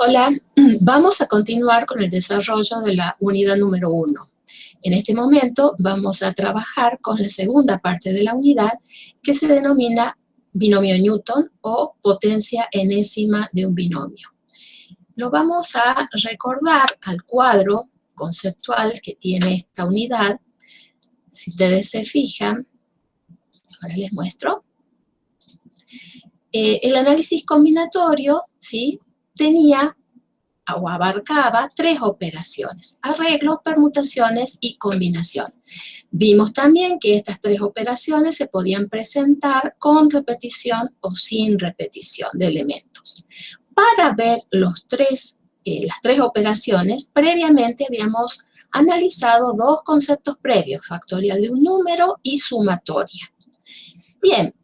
Hola, vamos a continuar con el desarrollo de la unidad número 1. En este momento vamos a trabajar con la segunda parte de la unidad que se denomina binomio Newton o potencia enésima de un binomio. Lo vamos a recordar al cuadro conceptual que tiene esta unidad. Si ustedes se fijan, ahora les muestro. El análisis combinatorio, ¿sí?, tenía o abarcaba 3 operaciones: arreglo, permutaciones y combinación. Vimos también que estas 3 operaciones se podían presentar con repetición o sin repetición de elementos. Para ver las 3 operaciones, previamente habíamos analizado 2 conceptos previos: factorial de un número y sumatoria. Bien,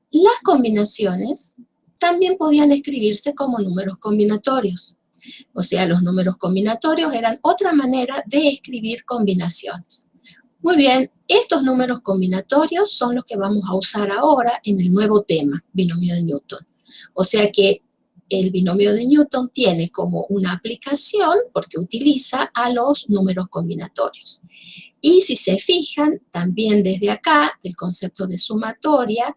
las combinaciones también podían escribirse como números combinatorios. O sea, los números combinatorios eran otra manera de escribir combinaciones. Muy bien, estos números combinatorios son los que vamos a usar ahora en el nuevo tema, binomio de Newton. O sea que el binomio de Newton tiene como una aplicación, porque utiliza a los números combinatorios. Y si se fijan, también desde acá, del concepto de sumatoria,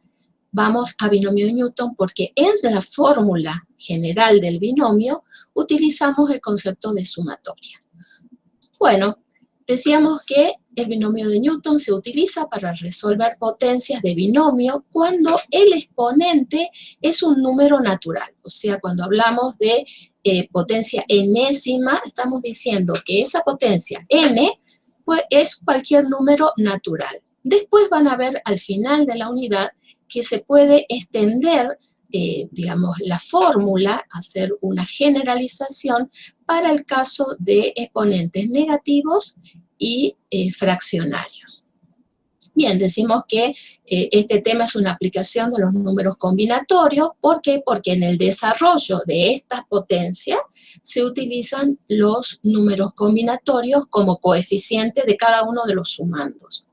vamos a binomio de Newton porque en la fórmula general del binomio utilizamos el concepto de sumatoria. Bueno, decíamos que el binomio de Newton se utiliza para resolver potencias de binomio cuando el exponente es un número natural. O sea, cuando hablamos de potencia enésima, estamos diciendo que esa potencia n pues, es cualquier número natural. Después van a ver al final de la unidad que se puede extender, digamos, la fórmula, hacer una generalización para el caso de exponentes negativos y fraccionarios. Bien, decimos que este tema es una aplicación de los números combinatorios. ¿Por qué? Porque en el desarrollo de estas potencias se utilizan los números combinatorios como coeficiente de cada uno de los sumandos.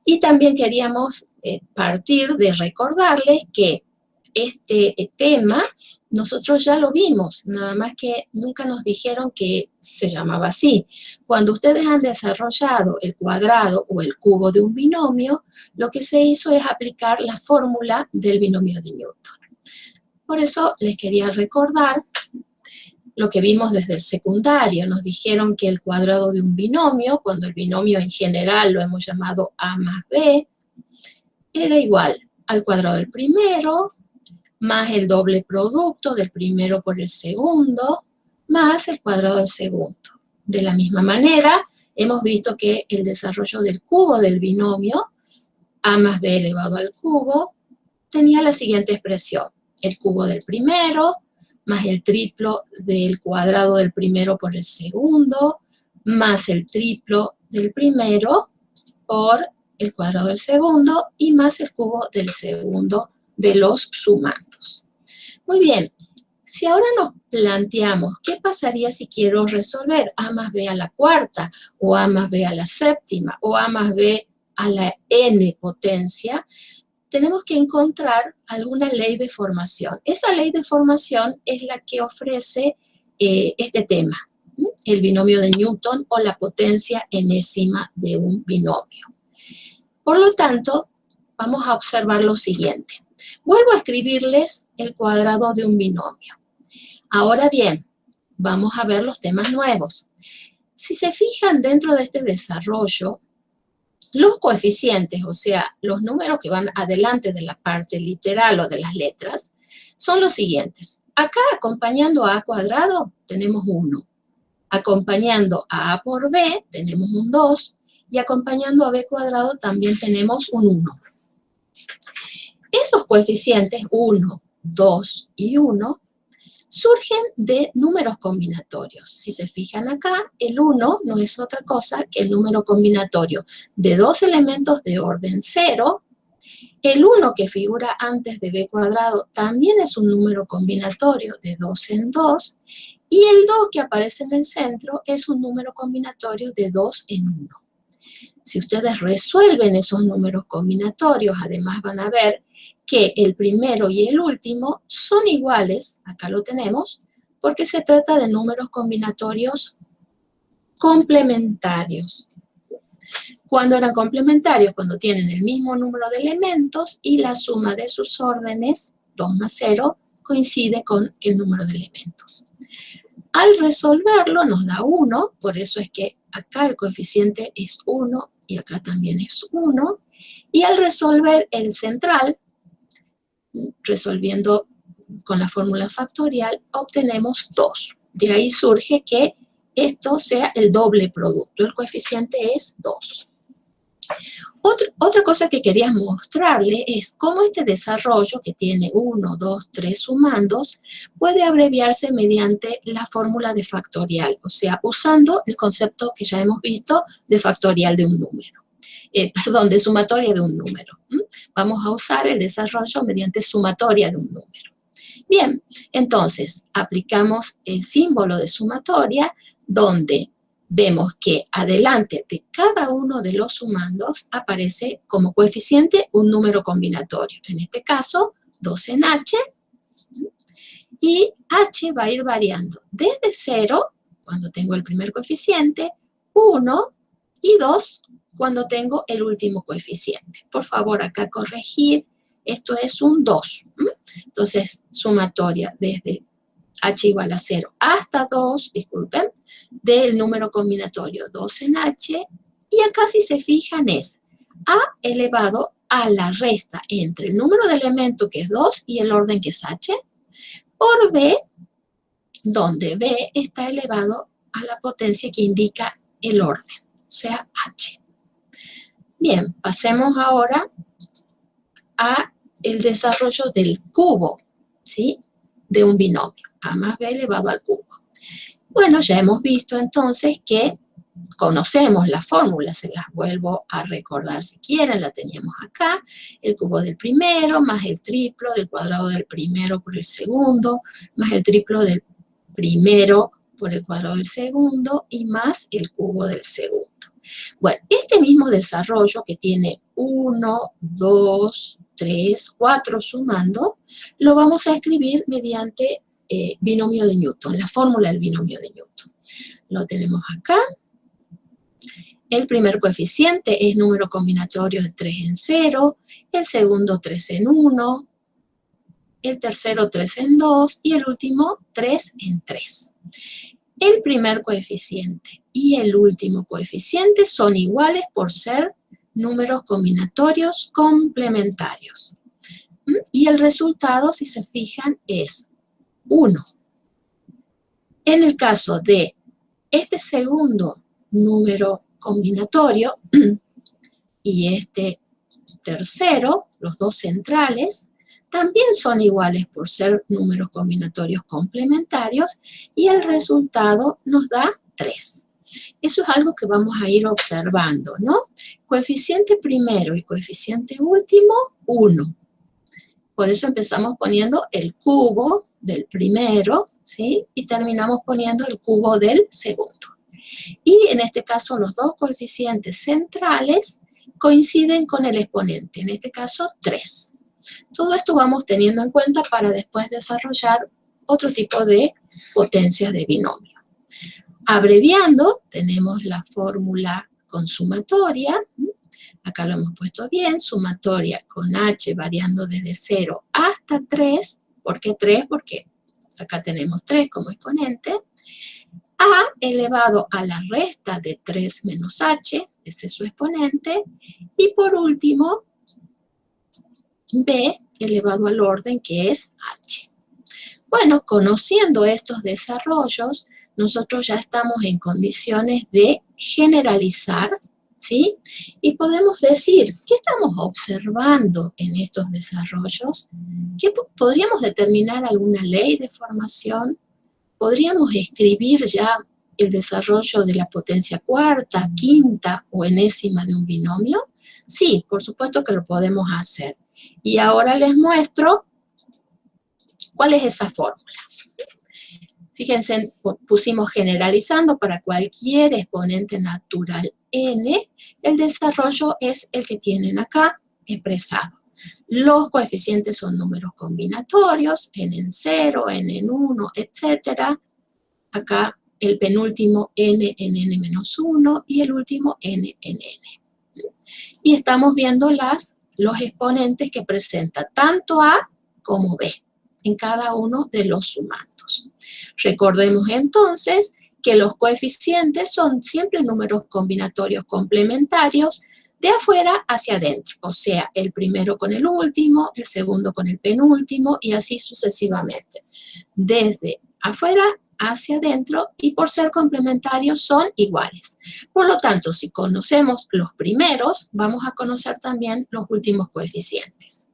Y también queríamos partir de recordarles que este tema nosotros ya lo vimos, nada más que nunca nos dijeron que se llamaba así. Cuando ustedes han desarrollado el cuadrado o el cubo de un binomio, lo que se hizo es aplicar la fórmula del binomio de Newton. Por eso les quería recordar lo que vimos desde el secundario. Nos dijeron que el cuadrado de un binomio, cuando el binomio en general lo hemos llamado A más B, era igual al cuadrado del primero, más el doble producto del primero por el segundo, más el cuadrado del segundo. De la misma manera, hemos visto que el desarrollo del cubo del binomio, A más B elevado al cubo, tenía la siguiente expresión: el cubo del primero, más el triplo del cuadrado del primero por el segundo, más el triplo del primero por el cuadrado del segundo, y más el cubo del segundo de los sumandos. Muy bien, si ahora nos planteamos qué pasaría si quiero resolver A más B a la cuarta, o A más B a la séptima, o A más B a la n potencia, tenemos que encontrar alguna ley de formación. Esa ley de formación es la que ofrece este tema, el binomio de Newton o la potencia enésima de un binomio. Por lo tanto, vamos a observar lo siguiente. Vuelvo a escribirles el cuadrado de un binomio. Ahora bien, vamos a ver los temas nuevos. Si se fijan dentro de este desarrollo, los coeficientes, o sea, los números que van adelante de la parte literal o de las letras, son los siguientes. Acá, acompañando a A cuadrado, tenemos 1. Acompañando a A por B, tenemos un 2. Y acompañando a B cuadrado también tenemos un 1. Esos coeficientes, 1, 2 y 1, surgen de números combinatorios. Si se fijan acá, el 1 no es otra cosa que el número combinatorio de 2 elementos de orden 0. El 1 que figura antes de B cuadrado también es un número combinatorio de 2 en 2. Y el 2 que aparece en el centro es un número combinatorio de 2 en 1. Si ustedes resuelven esos números combinatorios, además van a ver que el primero y el último son iguales, acá lo tenemos, porque se trata de números combinatorios complementarios. Cuando eran complementarios, cuando tienen el mismo número de elementos y la suma de sus órdenes, 2 más 0, coincide con el número de elementos. Al resolverlo nos da 1, por eso es que acá el coeficiente es 1 y acá también es 1. Y al resolver el central, resolviendo con la fórmula factorial, obtenemos 2. De ahí surge que esto sea el doble producto. El coeficiente es 2. Otra cosa que quería mostrarle es cómo este desarrollo, que tiene 1, 2, 3 sumandos, puede abreviarse mediante la fórmula de factorial, o sea, usando el concepto que ya hemos visto de factorial de un número. De sumatoria de un número. Vamos a usar el desarrollo mediante sumatoria de un número. Bien, entonces, aplicamos el símbolo de sumatoria, donde vemos que adelante de cada uno de los sumandos aparece como coeficiente un número combinatorio. En este caso, 2 en H, y H va a ir variando desde 0, cuando tengo el primer coeficiente, 1 y 2, cuando tengo el último coeficiente. Por favor, acá corregir, esto es un 2. Entonces, sumatoria desde H igual a 0 hasta 2, disculpen, del número combinatorio 2 en H, y acá si se fijan es A elevado a la resta entre el número de elementos que es 2 y el orden que es H, por B, donde B está elevado a la potencia que indica el orden, o sea, H. Bien, pasemos ahora a el desarrollo del cubo, ¿sí? De un binomio, A más B elevado al cubo. Bueno, ya hemos visto entonces que conocemos la fórmula, se las vuelvo a recordar si quieren, la teníamos acá, el cubo del primero más el triplo del cuadrado del primero por el segundo, más el triplo del primero por el cuadrado del segundo y más el cubo del segundo. Bueno, este mismo desarrollo que tiene 1, 2, 3, 4 sumando, lo vamos a escribir mediante binomio de Newton, la fórmula del binomio de Newton. Lo tenemos acá. El primer coeficiente es número combinatorio de 3 en 0, el segundo 3 en 1, el tercero 3 en 2 y el último 3 en 3. El primer coeficiente y el último coeficiente son iguales por ser números combinatorios complementarios. Y el resultado, si se fijan, es 1. En el caso de este segundo número combinatorio y este tercero, los dos centrales, también son iguales por ser números combinatorios complementarios y el resultado nos da 3. Eso es algo que vamos a ir observando, ¿no? Coeficiente primero y coeficiente último, 1. Por eso empezamos poniendo el cubo del primero, ¿sí? Y terminamos poniendo el cubo del segundo. Y en este caso los dos coeficientes centrales coinciden con el exponente, en este caso 3. Todo esto vamos teniendo en cuenta para después desarrollar otro tipo de potencias de binomio. Abreviando, tenemos la fórmula con sumatoria. Acá lo hemos puesto bien, sumatoria con H variando desde 0 hasta 3. ¿Por qué 3? Porque acá tenemos 3 como exponente. A elevado a la resta de 3 menos H, ese es su exponente. Y por último, B elevado al orden que es H. Bueno, conociendo estos desarrollos, nosotros ya estamos en condiciones de generalizar, ¿sí? Y podemos decir, ¿qué estamos observando en estos desarrollos? ¿Qué podríamos determinar alguna ley de formación? ¿Podríamos escribir ya el desarrollo de la potencia cuarta, quinta o enésima de un binomio? Sí, por supuesto que lo podemos hacer. Y ahora les muestro cuál es esa fórmula. Fíjense, pusimos generalizando para cualquier exponente natural n, el desarrollo es el que tienen acá expresado. Los coeficientes son números combinatorios, n en 0, n en 1, etc. Acá el penúltimo n en n menos 1 y el último n en n. Y estamos viendo los exponentes que presenta tanto A como B en cada uno de los sumandos. Recordemos entonces que los coeficientes son siempre números combinatorios complementarios de afuera hacia adentro, o sea, el primero con el último, el segundo con el penúltimo y así sucesivamente. Desde afuera hacia adentro y por ser complementarios son iguales. Por lo tanto, si conocemos los primeros, vamos a conocer también los últimos coeficientes.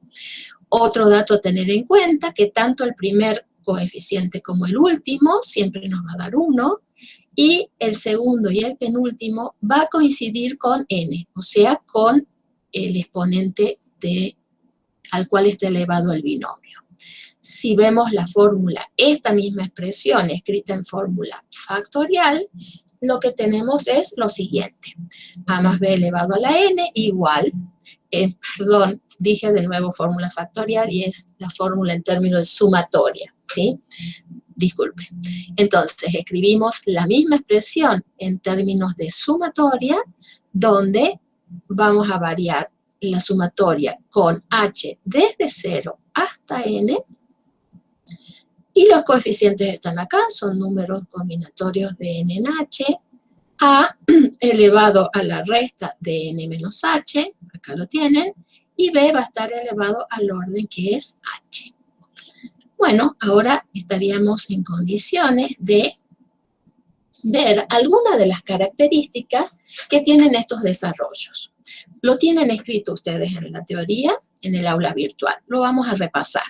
Otro dato a tener en cuenta, que tanto el primer coeficiente como el último siempre nos va a dar 1, y el segundo y el penúltimo va a coincidir con n, o sea, con el exponente al cual está elevado el binomio. Si vemos la fórmula, esta misma expresión escrita en fórmula factorial, lo que tenemos es lo siguiente. A más b elevado a la n igual, perdón, dije de nuevo fórmula factorial y es la fórmula en términos de sumatoria, ¿sí? Disculpen. Entonces, escribimos la misma expresión en términos de sumatoria, donde vamos a variar la sumatoria con h desde 0 hasta n, y los coeficientes están acá, son números combinatorios de n en h, a elevado a la resta de n menos h, acá lo tienen, y b va a estar elevado al orden que es h. Bueno, ahora estaríamos en condiciones de ver algunas de las características que tienen estos desarrollos. Lo tienen escrito ustedes en la teoría, en el aula virtual. Lo vamos a repasar.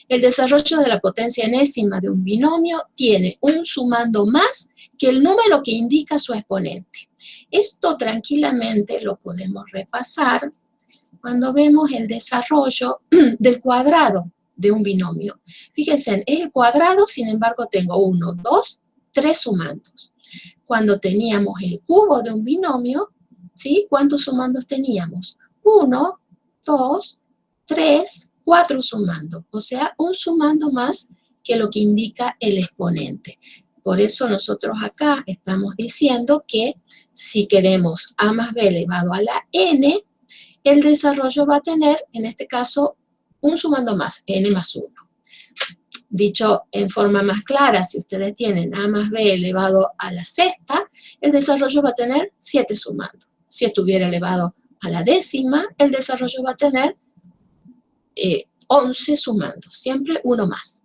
El desarrollo de la potencia enésima de un binomio tiene un sumando más que el número que indica su exponente. Esto tranquilamente lo podemos repasar cuando vemos el desarrollo del cuadrado de un binomio. Fíjense, es el cuadrado, sin embargo tengo 1, 2, 3 sumandos. Cuando teníamos el cubo de un binomio, ¿sí? ¿Cuántos sumandos teníamos? 1, 2, 3, 4 sumandos. O sea, un sumando más que lo que indica el exponente. Por eso nosotros acá estamos diciendo que si queremos a más b elevado a la n, el desarrollo va a tener, en este caso, un sumando más, n más 1. Dicho en forma más clara, si ustedes tienen a más b elevado a la sexta, el desarrollo va a tener 7 sumandos. Si estuviera elevado a la décima, el desarrollo va a tener 11 sumandos, siempre uno más.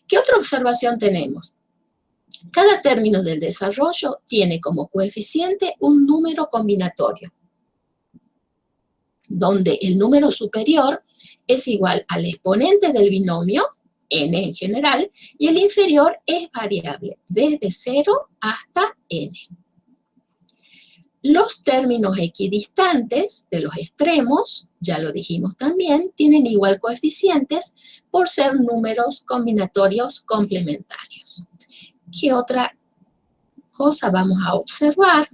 ¿Qué otra observación tenemos? Cada término del desarrollo tiene como coeficiente un número combinatorio, donde el número superior es igual al exponente del binomio, n en general, y el inferior es variable, desde 0 hasta n. Los términos equidistantes de los extremos, ya lo dijimos también, tienen igual coeficientes por ser números combinatorios complementarios. ¿Qué otra cosa vamos a observar?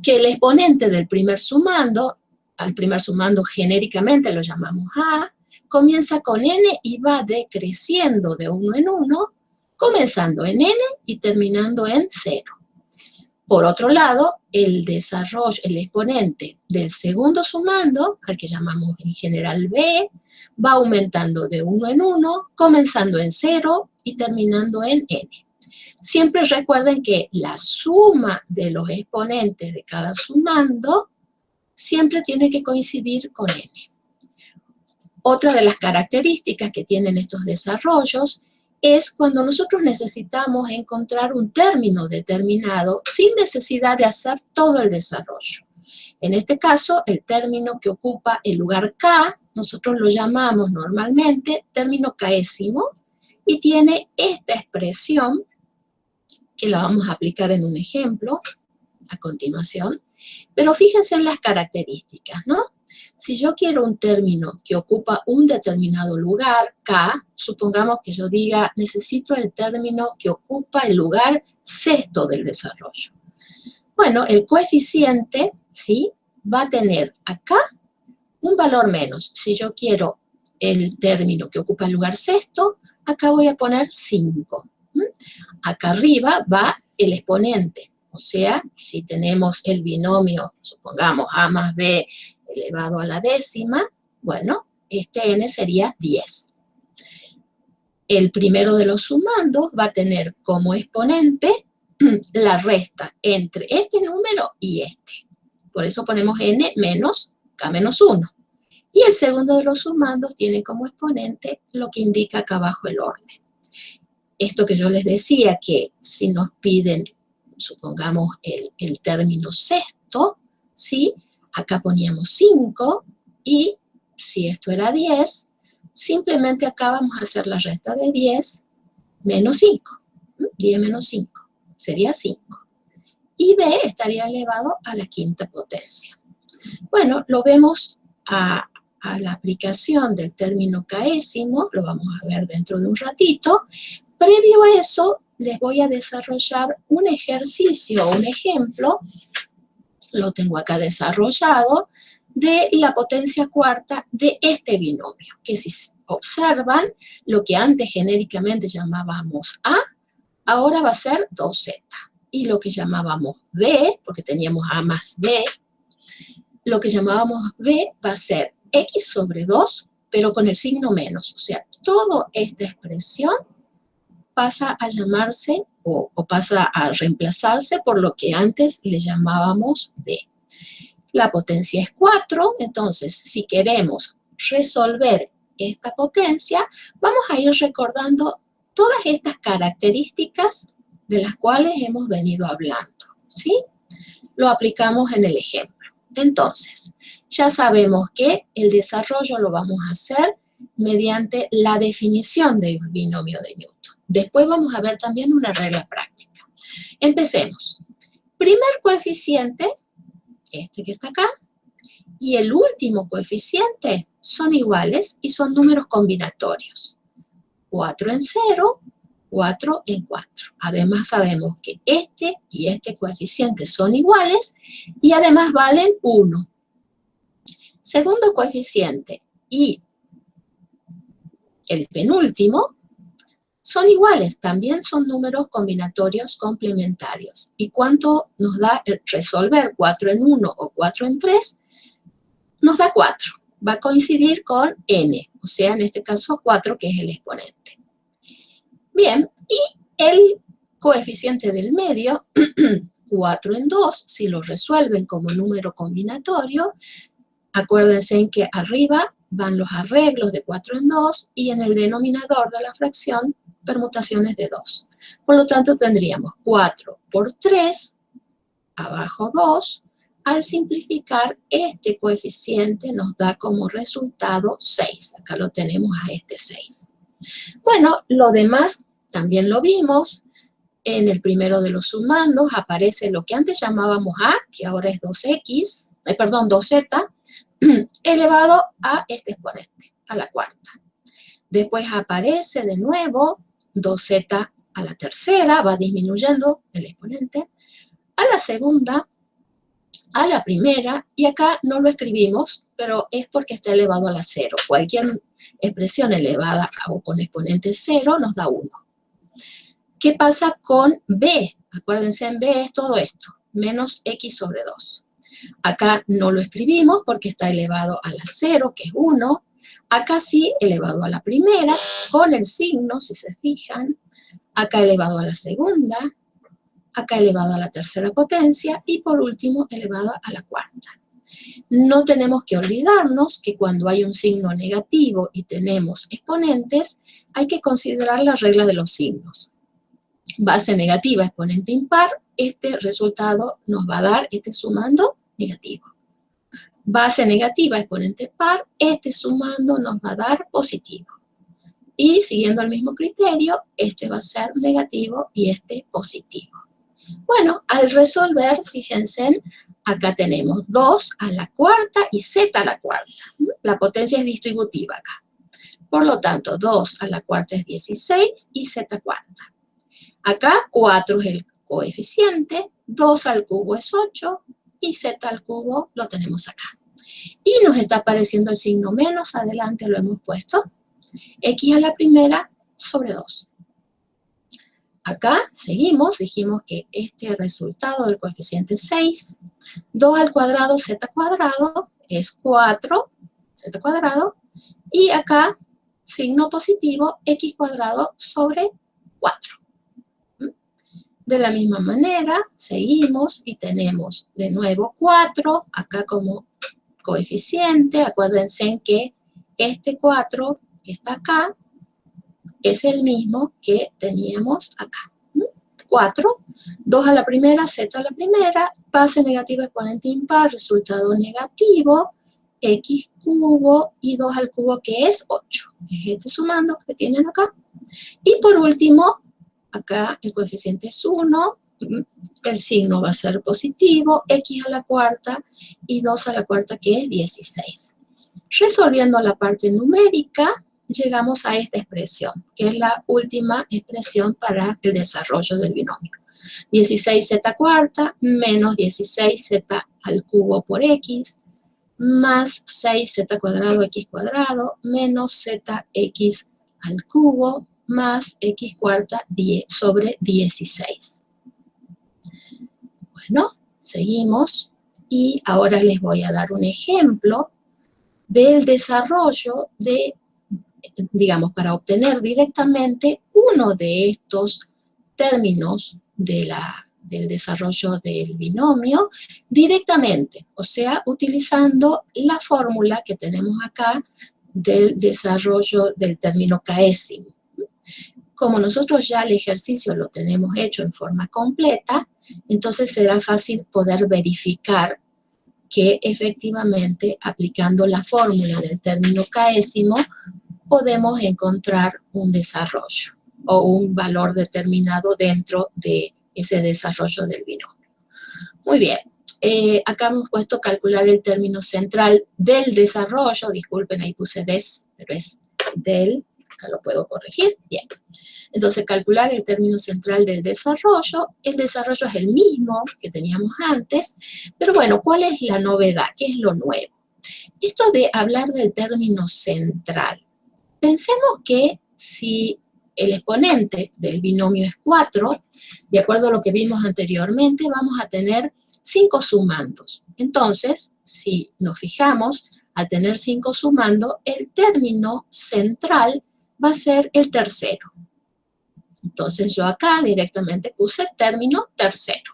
Que el exponente del primer sumando, al primer sumando genéricamente lo llamamos A, comienza con n y va decreciendo de 1 en 1, comenzando en n y terminando en 0. Por otro lado, el exponente del segundo sumando, al que llamamos en general b, va aumentando de 1 en 1, comenzando en 0 y terminando en n. Siempre recuerden que la suma de los exponentes de cada sumando siempre tiene que coincidir con n. Otra de las características que tienen estos desarrollos es cuando nosotros necesitamos encontrar un término determinado sin necesidad de hacer todo el desarrollo. En este caso, el término que ocupa el lugar k, nosotros lo llamamos normalmente término késimo, y tiene esta expresión, que la vamos a aplicar en un ejemplo a continuación, pero fíjense en las características, ¿no? Si yo quiero un término que ocupa un determinado lugar, k, supongamos que yo diga, necesito el término que ocupa el lugar sexto del desarrollo. Bueno, el coeficiente, ¿sí?, va a tener acá un valor menos. Si yo quiero el término que ocupa el lugar sexto, acá voy a poner 5. Acá arriba va el exponente. O sea, si tenemos el binomio, supongamos a más b elevado a la décima, bueno, este n sería 10. El primero de los sumandos va a tener como exponente la resta entre este número y este. Por eso ponemos n menos k menos 1. Y el segundo de los sumandos tiene como exponente lo que indica acá abajo el orden. Esto que yo les decía, que si nos piden, supongamos, el término sexto, ¿sí? Acá poníamos 5, y si esto era 10, simplemente acá vamos a hacer la resta de 10 menos 5. 10 menos 5 sería 5. Y b estaría elevado a la quinta potencia. Bueno, lo vemos a la aplicación del término késimo, lo vamos a ver dentro de un ratito. Previo a eso, les voy a desarrollar un ejercicio, un ejemplo, lo tengo acá desarrollado, de la potencia cuarta de este binomio, que si observan, lo que antes genéricamente llamábamos A, ahora va a ser 2z. Y lo que llamábamos B, porque teníamos A más B, lo que llamábamos B va a ser X sobre 2, pero con el signo menos. O sea, toda esta expresión pasa a llamarse o pasa a reemplazarse por lo que antes le llamábamos B. La potencia es 4, entonces si queremos resolver esta potencia, vamos a ir recordando todas estas características de las cuales hemos venido hablando, ¿sí? Lo aplicamos en el ejemplo. Entonces, ya sabemos que el desarrollo lo vamos a hacer mediante la definición del binomio de Newton. Después vamos a ver también una regla práctica. Empecemos. Primer coeficiente, este que está acá, y el último coeficiente son iguales y son números combinatorios. 4 en 0, 4 en 4. Además sabemos que este y este coeficiente son iguales y además valen 1. Segundo coeficiente y el penúltimo son iguales, también son números combinatorios complementarios. ¿Y cuánto nos da resolver 4 en 1 o 4 en 3? Nos da 4. Va a coincidir con n, o sea, en este caso 4, que es el exponente. Bien, y el coeficiente del medio, 4 en 2, si lo resuelven como número combinatorio, acuérdense en que arriba van los arreglos de 4 en 2 y en el denominador de la fracción, permutaciones de 2. Por lo tanto, tendríamos 4 por 3, abajo 2. Al simplificar, este coeficiente nos da como resultado 6. Acá lo tenemos a este 6. Bueno, lo demás también lo vimos. En el primero de los sumandos aparece lo que antes llamábamos A, que ahora es 2x, 2z, elevado a este exponente, a la cuarta. Después aparece de nuevo 2z a la tercera, va disminuyendo el exponente, a la segunda, a la primera, y acá no lo escribimos, pero es porque está elevado a la 0. Cualquier expresión elevada o con exponente 0 nos da 1. ¿Qué pasa con b? Acuérdense, en b es todo esto, menos x sobre 2. Acá no lo escribimos porque está elevado a la 0, que es 1. Acá sí, elevado a la primera, con el signo, si se fijan. Acá elevado a la segunda. Acá elevado a la tercera potencia. Y por último, elevado a la cuarta. No tenemos que olvidarnos que cuando hay un signo negativo y tenemos exponentes, hay que considerar la regla de los signos. Base negativa, exponente impar, este resultado nos va a dar, este sumando, negativo. Base negativa, exponente par, este sumando nos va a dar positivo. Y siguiendo el mismo criterio, este va a ser negativo y este positivo. Bueno, al resolver, fíjense, acá tenemos 2 a la cuarta y z a la cuarta. La potencia es distributiva acá. Por lo tanto, 2 a la cuarta es 16 y z cuarta. Acá 4 es el coeficiente, 2 al cubo es 8 y z al cubo lo tenemos acá. Y nos está apareciendo el signo menos, adelante lo hemos puesto. X a la primera sobre 2. Acá seguimos, dijimos que este resultado del coeficiente 6, 2 al cuadrado z cuadrado es 4, z cuadrado, y acá, signo positivo, x cuadrado sobre 4. De la misma manera, seguimos y tenemos de nuevo 4, acá como coeficiente. Acuérdense en que este 4 que está acá es el mismo que teníamos acá. 4, 2 a la primera, z a la primera, base negativa exponente impar, resultado negativo, x cubo y 2 al cubo que es 8. Es este sumando que tienen acá. Y por último, acá el coeficiente es 1, el signo va a ser positivo, x a la cuarta y 2 a la cuarta que es 16. Resolviendo la parte numérica, llegamos a esta expresión, que es la última expresión para el desarrollo del binomio. 16z cuarta menos 16z al cubo por x, más 6z cuadrado x cuadrado, menos zx al cubo, más x cuarta sobre 16. Bueno, seguimos y ahora les voy a dar un ejemplo del desarrollo de, digamos, para obtener directamente uno de estos términos del desarrollo del binomio directamente, o sea, utilizando la fórmula que tenemos acá del desarrollo del término késimo. Como nosotros ya el ejercicio lo tenemos hecho en forma completa, entonces será fácil poder verificar que efectivamente aplicando la fórmula del término késimo podemos encontrar un desarrollo o un valor determinado dentro de ese desarrollo del binomio. Muy bien, acá hemos puesto calcular el término central del desarrollo, disculpen ahí puse des, pero es del, acá lo puedo corregir, bien. Entonces, calcular el término central del desarrollo. El desarrollo es el mismo que teníamos antes, pero bueno, ¿cuál es la novedad? ¿Qué es lo nuevo? Esto de hablar del término central. Pensemos que si el exponente del binomio es 4, de acuerdo a lo que vimos anteriormente, vamos a tener 5 sumandos. Entonces, si nos fijamos, al tener 5 sumandos, el término central va a ser el tercero. Entonces yo acá directamente puse término tercero.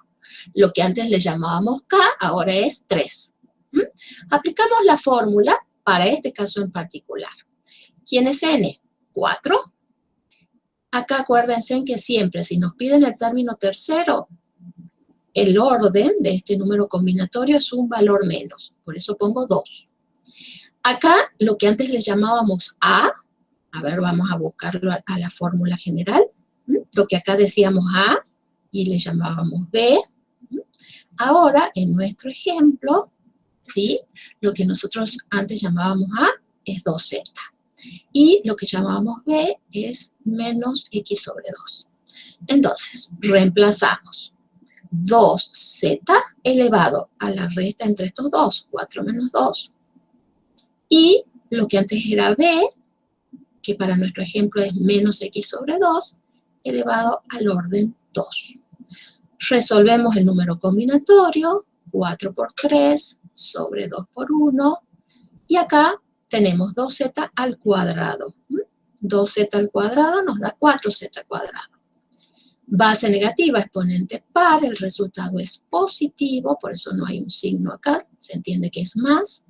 Lo que antes le llamábamos K, ahora es 3. Aplicamos la fórmula para este caso en particular. ¿Quién es N? 4. Acá acuérdense que siempre, si nos piden el término tercero, el orden de este número combinatorio es un valor menos. Por eso pongo 2. Acá, lo que antes le llamábamos A ver, vamos a buscarlo a la fórmula general. Lo que acá decíamos A y le llamábamos B. Ahora, en nuestro ejemplo, ¿sí? Lo que nosotros antes llamábamos A es 2z. Y lo que llamábamos B es menos x sobre 2. Entonces, reemplazamos 2z elevado a la resta entre estos dos, 4 menos 2. Y lo que antes era B, que para nuestro ejemplo es menos x sobre 2, elevado al orden 2. Resolvemos el número combinatorio, 4 por 3 sobre 2 por 1, y acá tenemos 2z al cuadrado. 2z al cuadrado nos da 4z cuadrado. Base negativa, exponente par, el resultado es positivo, por eso no hay un signo acá, se entiende que es más.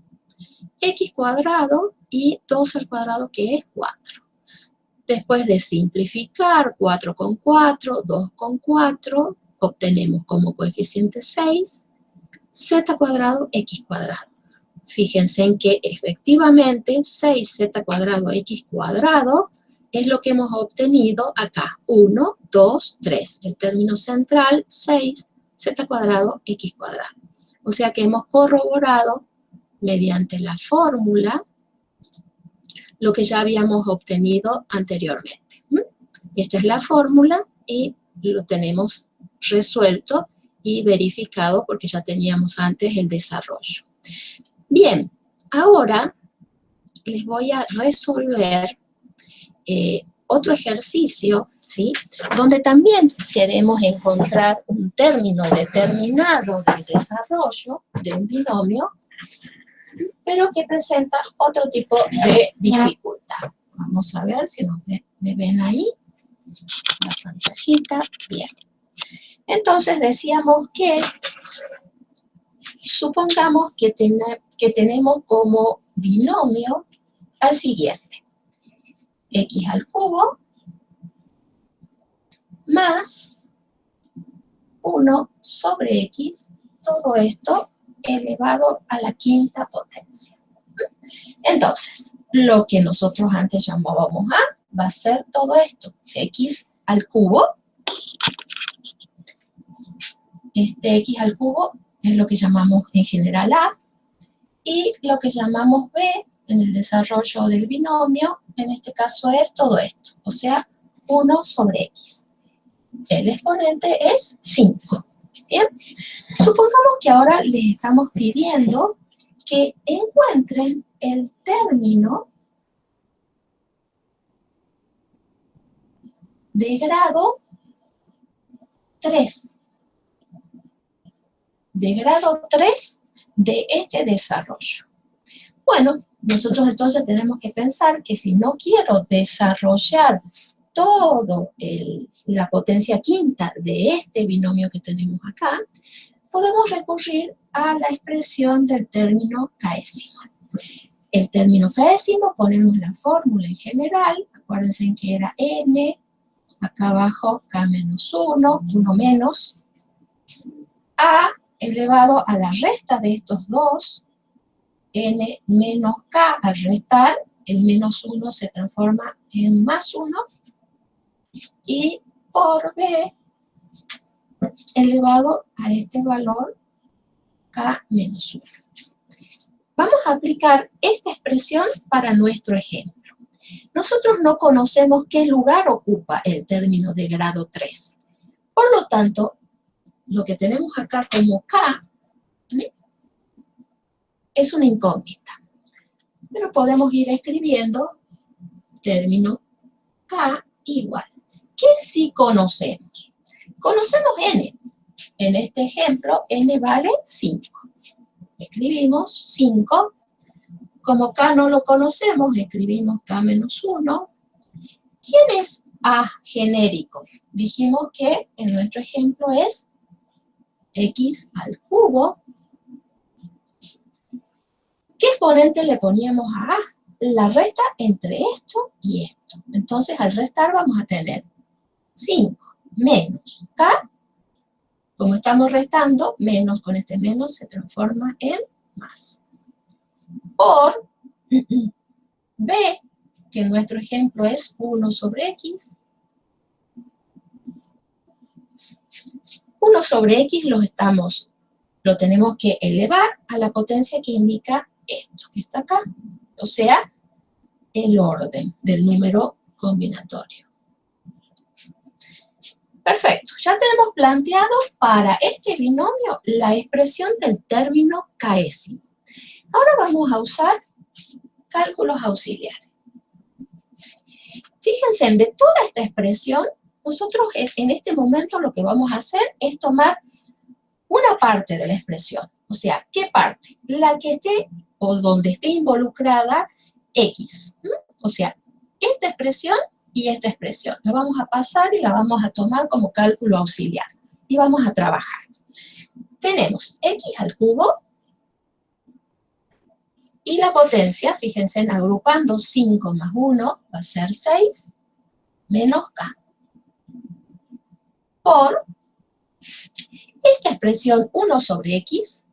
X cuadrado y 2 al cuadrado que es 4. Después de simplificar 4 con 4, 2 con 4, obtenemos como coeficiente 6, z cuadrado, x cuadrado. Fíjense en que efectivamente 6z cuadrado, x cuadrado es lo que hemos obtenido acá. 1, 2, 3. El término central, 6, z cuadrado, x cuadrado. O sea que hemos corroborado mediante la fórmula lo que ya habíamos obtenido anteriormente. Esta es la fórmula y lo tenemos resuelto y verificado porque ya teníamos antes el desarrollo. Bien, ahora les voy a resolver otro ejercicio, ¿sí? Donde también queremos encontrar un término determinado del desarrollo de un binomio, pero que presenta otro tipo de dificultad. Vamos a ver si me ven ahí, la pantallita. Bien. Entonces decíamos que, supongamos que tenemos como binomio al siguiente: x al cubo más 1 sobre x, todo esto elevado a la quinta potencia. Entonces, lo que nosotros antes llamábamos a, va a ser todo esto, x al cubo. Este x al cubo es lo que llamamos en general a, y lo que llamamos b en el desarrollo del binomio, en este caso es todo esto, o sea, 1 sobre x. El exponente es 5. Bien, supongamos que ahora les estamos pidiendo que encuentren el término de grado 3. De grado 3 de este desarrollo. Bueno, nosotros entonces tenemos que pensar que si no quiero desarrollar todo la potencia quinta de este binomio que tenemos acá, podemos recurrir a la expresión del término késimo. El término késimo, ponemos la fórmula en general, acuérdense que era n, acá abajo k menos 1, 1 menos, a elevado a la resta de estos dos, n menos k, al restar, el menos 1 se transforma en más 1, y por b elevado a este valor k menos 1. Vamos a aplicar esta expresión para nuestro ejemplo. Nosotros no conocemos qué lugar ocupa el término de grado 3. Por lo tanto, lo que tenemos acá como k, ¿sí?, es una incógnita. Pero podemos ir escribiendo término k igual. ¿Qué sí conocemos? Conocemos n. En este ejemplo, n vale 5. Escribimos 5. Como k no lo conocemos, escribimos k menos 1. ¿Quién es a genérico? Dijimos que en nuestro ejemplo es x al cubo. ¿Qué exponente le poníamos a a? La resta entre esto y esto. Entonces, al restar vamos a tener 5 menos k. Como estamos restando, menos con este menos se transforma en más. Por b, que en nuestro ejemplo es 1 sobre x. 1 sobre x lo tenemos que elevar a la potencia que indica esto que está acá. O sea, el orden del número combinatorio. Perfecto, ya tenemos planteado para este binomio la expresión del término késimo. Ahora vamos a usar cálculos auxiliares. Fíjense, de toda esta expresión, nosotros en este momento lo que vamos a hacer es tomar una parte de la expresión. O sea, ¿qué parte? La que esté o donde esté involucrada x. O sea, esta expresión y esta expresión. La vamos a pasar y la vamos a tomar como cálculo auxiliar. Y vamos a trabajar. Tenemos x al cubo y la potencia, fíjense, agrupando 5 más 1 va a ser 6 menos k. Por esta expresión 1 sobre x,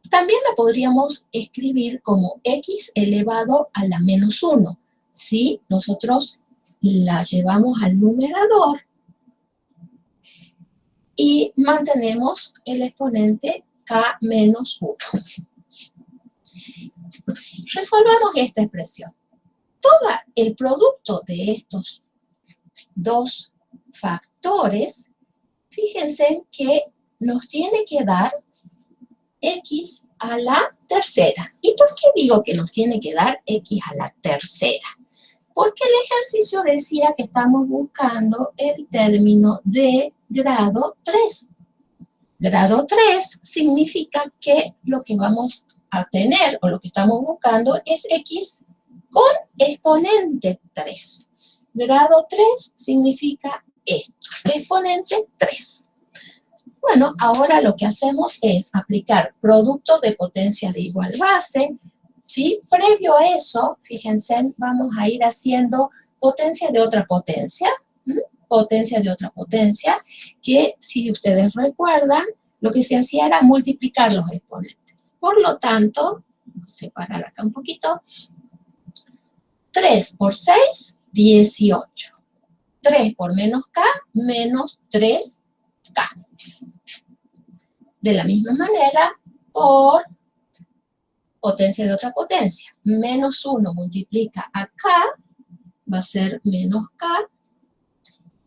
también la podríamos escribir como x elevado a la menos 1. ¿Sí? Nosotros la llevamos al numerador y mantenemos el exponente k menos 1. Resolvamos esta expresión. Todo el producto de estos dos factores, fíjense que nos tiene que dar x a la tercera. ¿Y por qué digo que nos tiene que dar x a la tercera? Porque el ejercicio decía que estamos buscando el término de grado 3. Grado 3 significa que lo que vamos a tener, o lo que estamos buscando, es x con exponente 3. Grado 3 significa esto, exponente 3. Bueno, ahora lo que hacemos es aplicar producto de potencia de igual base, ¿sí? Previo a eso, fíjense, vamos a ir haciendo potencia de otra potencia, potencia de otra potencia, que si ustedes recuerdan, lo que se hacía era multiplicar los exponentes. Por lo tanto, vamos a separar acá un poquito, 3 por 6, 18. 3 por menos k, menos 3k. De la misma manera, por potencia de otra potencia. Menos 1 multiplica a k, va a ser menos k,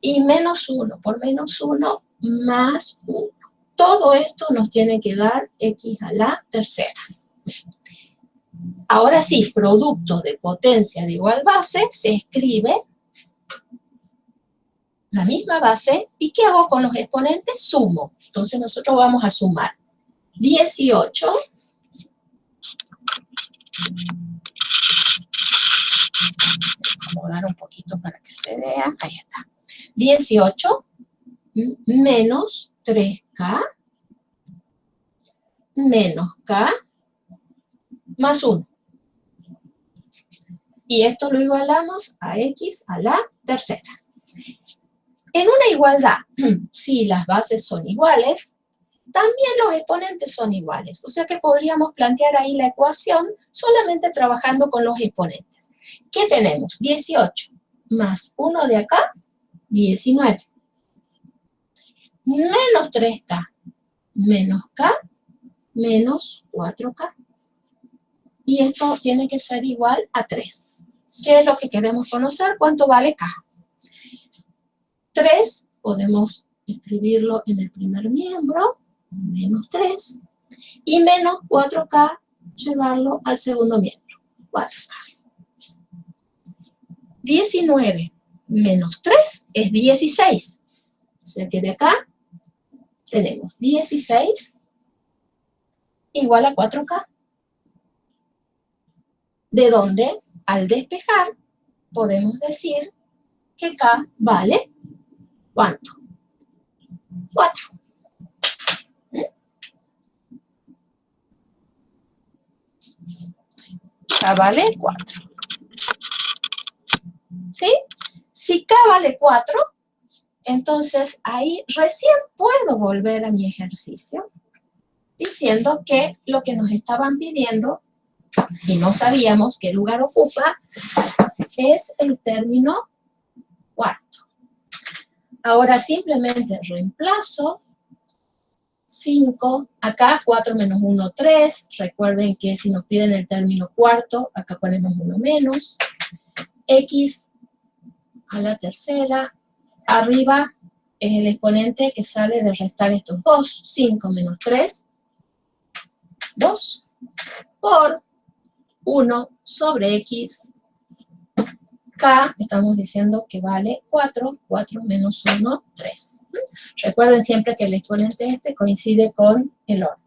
y menos 1 por menos 1, más 1. Todo esto nos tiene que dar x a la tercera. Ahora sí, producto de potencia de igual base, se escribe la misma base, ¿y qué hago con los exponentes? Sumo. Entonces nosotros vamos a sumar 18 acomodar un poquito para que se vea, ahí está, 18 menos 3k menos k más 1. Y esto lo igualamos a x a la tercera. En una igualdad, si las bases son iguales, también los exponentes son iguales. O sea que podríamos plantear ahí la ecuación solamente trabajando con los exponentes. ¿Qué tenemos? 18 más 1 de acá, 19. Menos 3k menos k menos 4k. Y esto tiene que ser igual a 3. ¿Qué es lo que queremos conocer? ¿Cuánto vale k? 3 podemos escribirlo en el primer miembro, menos 3, y menos 4k llevarlo al segundo miembro, 4k. 19 menos 3 es 16. O sea que de acá tenemos 16 igual a 4k. De donde, al despejar, podemos decir que k vale, ¿cuánto? 4. K vale 4. ¿Sí? Si k vale 4, entonces ahí recién puedo volver a mi ejercicio diciendo que lo que nos estaban pidiendo, y no sabíamos qué lugar ocupa, es el término cuarto. Ahora simplemente reemplazo 5, acá 4 menos 1, 3. Recuerden que si nos piden el término cuarto, acá ponemos 1 menos. X a la tercera. Arriba es el exponente que sale de restar estos dos. 5 menos 3, 2. Por 1 sobre X. K, estamos diciendo que vale 4. 4 menos 1, 3. Recuerden siempre que el exponente este coincide con el orden.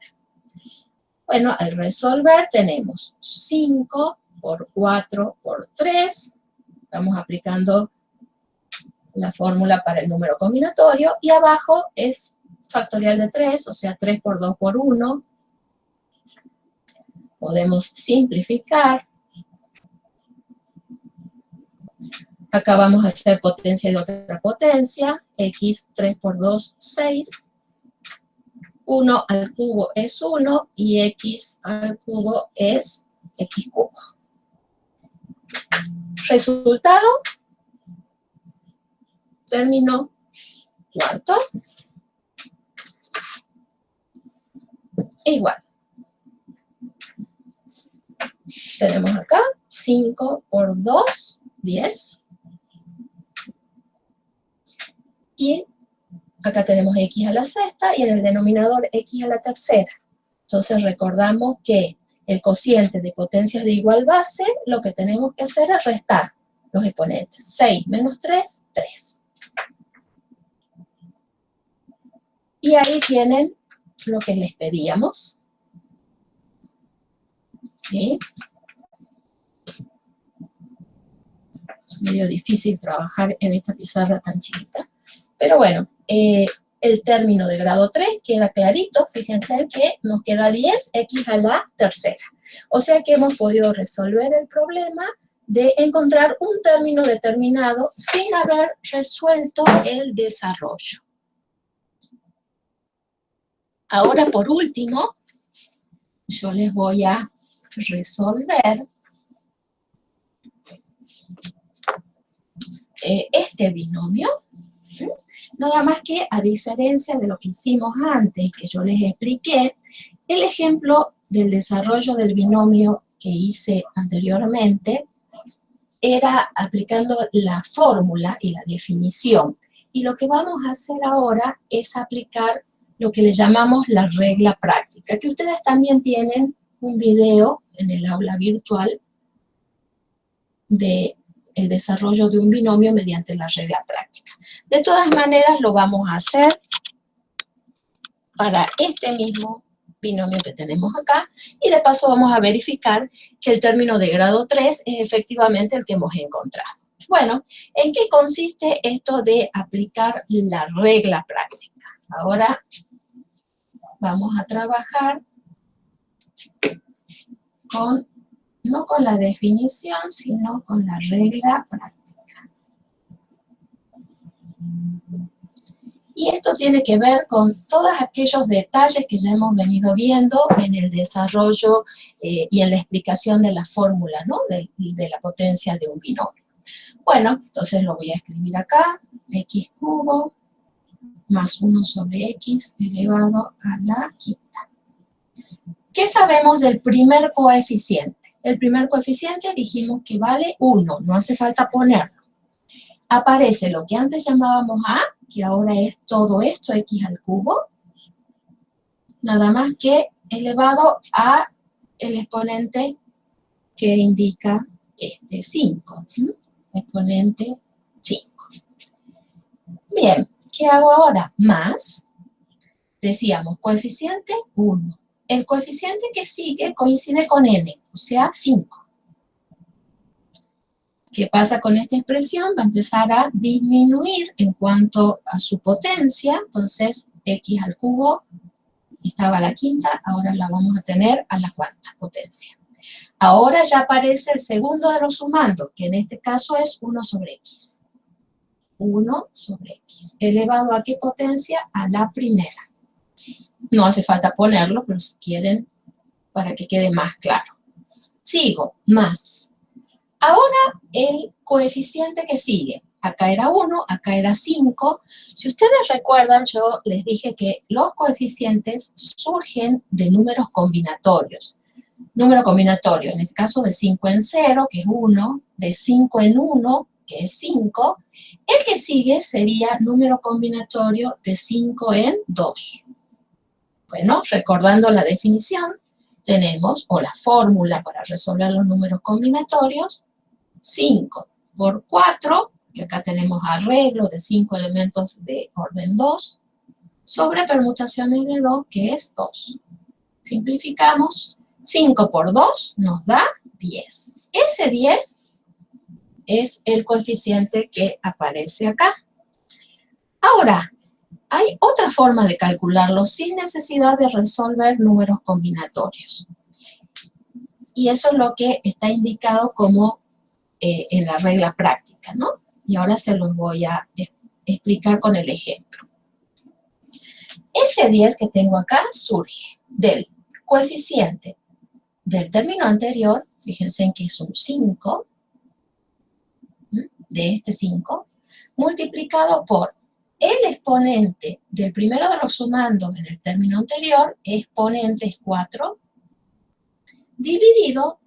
Bueno, al resolver tenemos 5 por 4 por 3. Estamos aplicando la fórmula para el número combinatorio. Y abajo es factorial de 3, o sea, 3 por 2 por 1. Podemos simplificar. Acá vamos a hacer potencia de otra potencia. X, 3 por 2, 6. 1 al cubo es 1 y x al cubo es x cubo. Resultado, término cuarto, igual. Tenemos acá 5 por 2, 10. Y acá tenemos x a la sexta y en el denominador x a la tercera. Entonces recordamos que el cociente de potencias de igual base, lo que tenemos que hacer es restar los exponentes. 6 menos 3, 3. Y ahí tienen lo que les pedíamos. ¿Sí? Es medio difícil trabajar en esta pizarra tan chiquita. Pero bueno, el término de grado 3 queda clarito. Fíjense que nos queda 10x a la tercera. O sea que hemos podido resolver el problema de encontrar un término determinado sin haber resuelto el desarrollo. Ahora, por último, yo les voy a resolver este binomio. Nada más que, a diferencia de lo que hicimos antes, que yo les expliqué, el ejemplo del desarrollo del binomio que hice anteriormente era aplicando la fórmula y la definición. Y lo que vamos a hacer ahora es aplicar lo que le llamamos la regla práctica, que ustedes también tienen un video en el aula virtual de el desarrollo de un binomio mediante la regla práctica. De todas maneras, lo vamos a hacer para este mismo binomio que tenemos acá, y de paso vamos a verificar que el término de grado 3 es efectivamente el que hemos encontrado. Bueno, ¿en qué consiste esto de aplicar la regla práctica? Ahora vamos a trabajar con, no con la definición, sino con la regla práctica. Y esto tiene que ver con todos aquellos detalles que ya hemos venido viendo en el desarrollo y en la explicación de la fórmula, ¿no? de la potencia de un binomio. Bueno, entonces lo voy a escribir acá, x cubo más 1 sobre x elevado a la quinta. ¿Qué sabemos del primer coeficiente? El primer coeficiente dijimos que vale 1, no hace falta ponerlo. Aparece lo que antes llamábamos a, que ahora es todo esto, x al cubo, nada más que elevado a el exponente que indica este 5, exponente 5. Bien, ¿qué hago ahora? Más, decíamos, coeficiente 1. El coeficiente que sigue coincide con n, o sea, 5. ¿Qué pasa con esta expresión? Va a empezar a disminuir en cuanto a su potencia, entonces x al cubo estaba a la quinta, ahora la vamos a tener a la cuarta potencia. Ahora ya aparece el segundo de los sumandos, que en este caso es 1 sobre x. 1 sobre x. ¿Elevado a qué potencia? A la primera. No hace falta ponerlo, pero si quieren, para que quede más claro. Sigo, más. Ahora el coeficiente que sigue. Acá era 1, acá era 5. Si ustedes recuerdan, yo les dije que los coeficientes surgen de números combinatorios. Número combinatorio, en el caso de 5 en 0, que es 1, de 5 en 1, que es 5. El que sigue sería número combinatorio de 5 en 2. Bueno, recordando la definición, tenemos, o la fórmula para resolver los números combinatorios, 5 por 4, que acá tenemos arreglo de 5 elementos de orden 2, sobre permutaciones de 2, que es 2. Simplificamos, 5 por 2 nos da 10. Ese 10 es el coeficiente que aparece acá. Ahora, hay otra forma de calcularlo sin necesidad de resolver números combinatorios. Y eso es lo que está indicado como en la regla práctica, ¿no? Y ahora se los voy a explicar con el ejemplo. Este 10 que tengo acá surge del coeficiente del término anterior, fíjense en que es un 5, de este 5, multiplicado por el exponente del primero de los sumandos en el término anterior, exponente es 4, dividido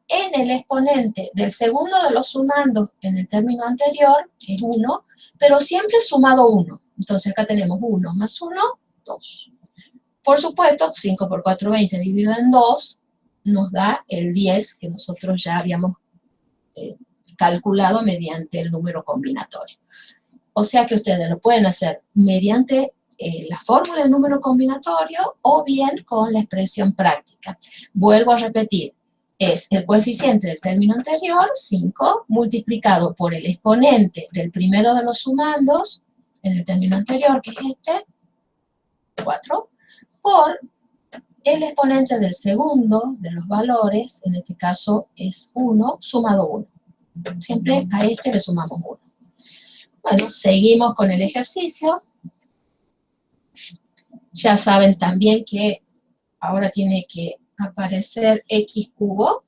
en el exponente del segundo de los sumandos en el término anterior, que es 1, pero siempre sumado 1. Entonces acá tenemos 1 más 1, 2. Por supuesto, 5 por 4, 20 dividido en 2 nos da el 10 que nosotros ya habíamos calculado mediante el número combinatorio. O sea que ustedes lo pueden hacer mediante la fórmula del número combinatorio o bien con la expresión práctica. Vuelvo a repetir, es el coeficiente del término anterior, 5, multiplicado por el exponente del primero de los sumandos, en el término anterior, que es este, 4, por el exponente del segundo de los valores, en este caso es 1, sumado 1. Siempre a este le sumamos 1. Bueno, seguimos con el ejercicio. Ya saben también que ahora tiene que aparecer x cubo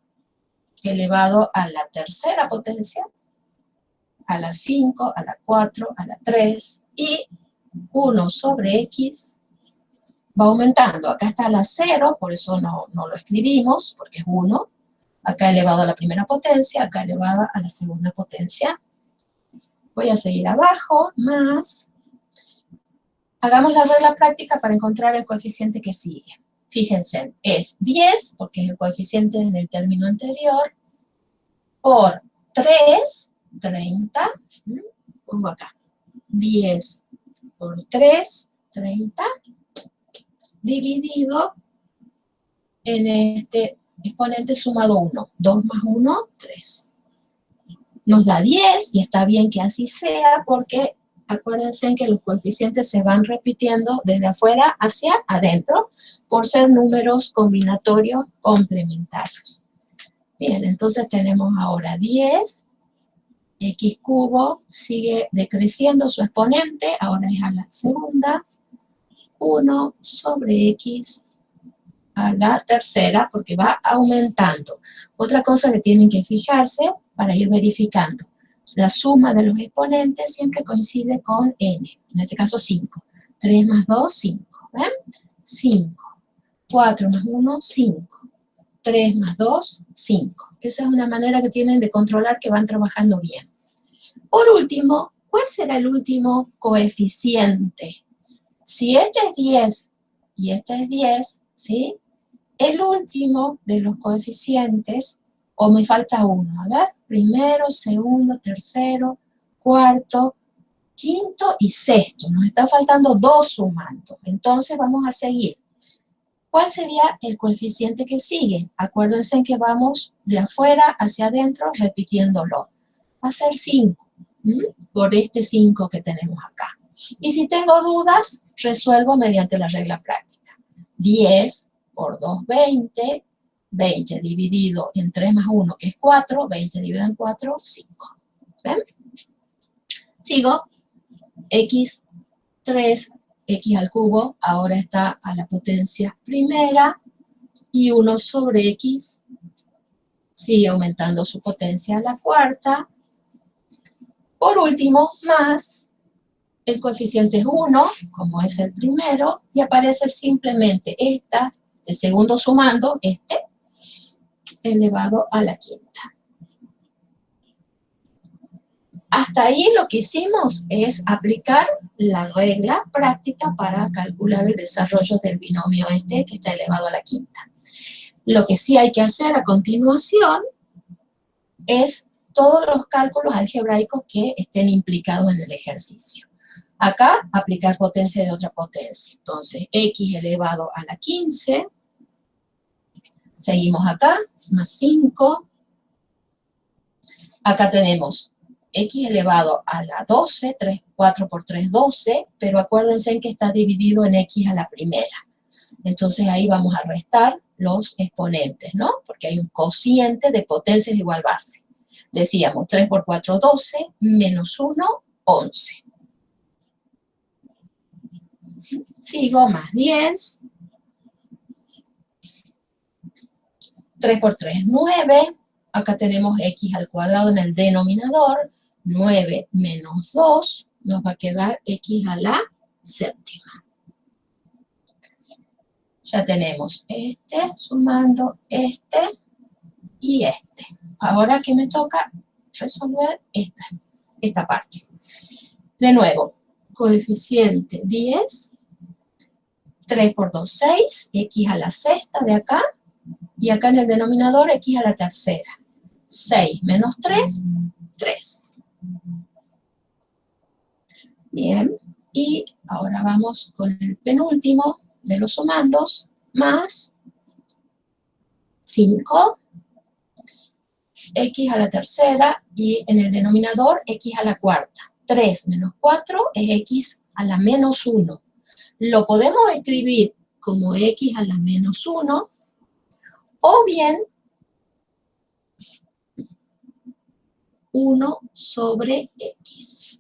elevado a la tercera potencia, a la 5, a la 4, a la 3, y 1 sobre x va aumentando. Acá está la 0, por eso no lo escribimos, porque es 1. Acá elevado a la primera potencia, acá elevado a la segunda potencia. Voy a seguir abajo, más. Hagamos la regla práctica para encontrar el coeficiente que sigue. Fíjense, es 10, porque es el coeficiente en el término anterior, por 3, 30, pongo acá, 10 por 3, 30, dividido en este exponente sumado 1. 2 más 1, 3. Nos da 10, y está bien que así sea, porque acuérdense que los coeficientes se van repitiendo desde afuera hacia adentro, por ser números combinatorios complementarios. Bien, entonces tenemos ahora 10, x cubo sigue decreciendo su exponente, ahora es a la segunda, 1 sobre x a la tercera, porque va aumentando. Otra cosa que tienen que fijarse para ir verificando, la suma de los exponentes siempre coincide con n, en este caso 5. 3 más 2, 5, ¿ven? 5. 4 más 1, 5. 3 más 2, 5. Esa es una manera que tienen de controlar que van trabajando bien. Por último, ¿cuál será el último coeficiente? Si este es 10 y este es 10, ¿sí? El último de los coeficientes, o me falta uno, a ver, primero, segundo, tercero, cuarto, quinto y sexto. Nos está faltando 2 sumandos. Entonces vamos a seguir. ¿Cuál sería el coeficiente que sigue? Acuérdense que vamos de afuera hacia adentro repitiéndolo. Va a ser 5, por este 5 que tenemos acá. Y si tengo dudas, resuelvo mediante la regla práctica. 10 por 2, 20. 20 dividido en 3 más 1, que es 4. 20 dividido en 4, 5. ¿Ven? Sigo. X, 3, x al cubo, ahora está a la potencia primera, y 1 sobre x sigue aumentando su potencia a la cuarta. Por último, más, el coeficiente es 1, como es el primero, y aparece simplemente esta, el segundo sumando, este, elevado a la quinta. Hasta ahí lo que hicimos es aplicar la regla práctica para calcular el desarrollo del binomio este que está elevado a la quinta. Lo que sí hay que hacer a continuación es todos los cálculos algebraicos que estén implicados en el ejercicio. Acá, aplicar potencia de otra potencia. Entonces, x elevado a la 15. Seguimos acá, más 5. Acá tenemos x elevado a la 12, 4 por 3, 12, pero acuérdense que está dividido en x a la primera. Entonces ahí vamos a restar los exponentes, ¿no? Porque hay un cociente de potencias de igual base. Decíamos 3 por 4, 12, menos 1, 11. Sigo, más 10. 3 por 3, 9. Acá tenemos x al cuadrado en el denominador. 9 menos 2 nos va a quedar x a la séptima. Ya tenemos este sumando este y este. Ahora que me toca resolver esta parte. De nuevo, coeficiente 10 3 por 2, 6, x a la sexta de acá, y acá en el denominador x a la tercera. 6 menos 3, 3. Bien, y ahora vamos con el penúltimo de los sumandos, más 5, x a la tercera, y en el denominador x a la cuarta. 3 menos 4 es x a la menos 1. Lo podemos escribir como x a la menos 1, o bien 1 sobre x.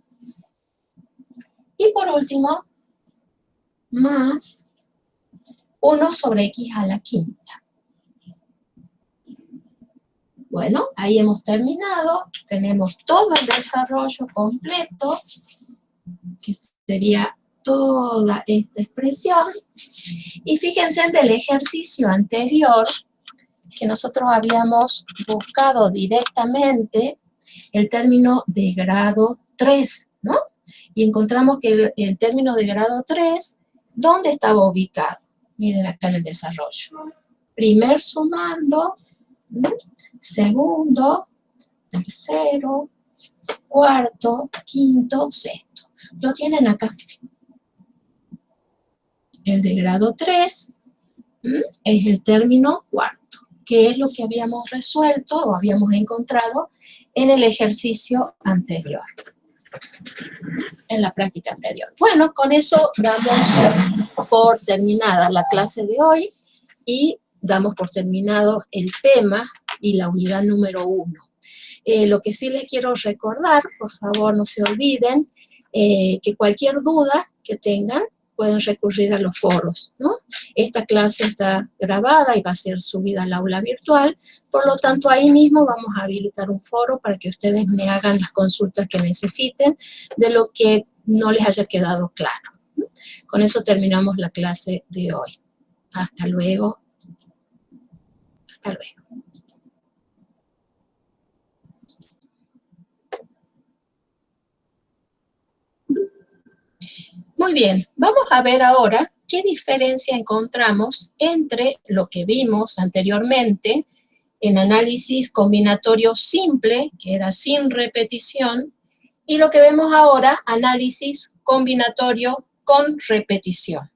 Y por último, más 1 sobre x a la quinta. Bueno, ahí hemos terminado. Tenemos todo el desarrollo completo, que sería toda esta expresión. Y fíjense en el ejercicio anterior, que nosotros habíamos buscado directamente el término de grado 3, ¿no? Y encontramos que el término de grado 3, ¿dónde estaba ubicado? Miren acá en el desarrollo. Primer sumando, segundo, tercero, cuarto, quinto, sexto. Lo tienen acá. El de grado 3 es el término cuarto, que es lo que habíamos resuelto o habíamos encontrado en el ejercicio anterior, en la práctica anterior. Bueno, con eso damos por terminada la clase de hoy y damos por terminado el tema y la unidad número 1. Lo que sí les quiero recordar, por favor no se olviden, que cualquier duda que tengan, pueden recurrir a los foros, ¿no? Esta clase está grabada y va a ser subida al aula virtual, por lo tanto ahí mismo vamos a habilitar un foro para que ustedes me hagan las consultas que necesiten de lo que no les haya quedado claro. Con eso terminamos la clase de hoy. Hasta luego. Hasta luego. Muy bien, vamos a ver ahora qué diferencia encontramos entre lo que vimos anteriormente en análisis combinatorio simple, que era sin repetición, y lo que vemos ahora, análisis combinatorio con repetición.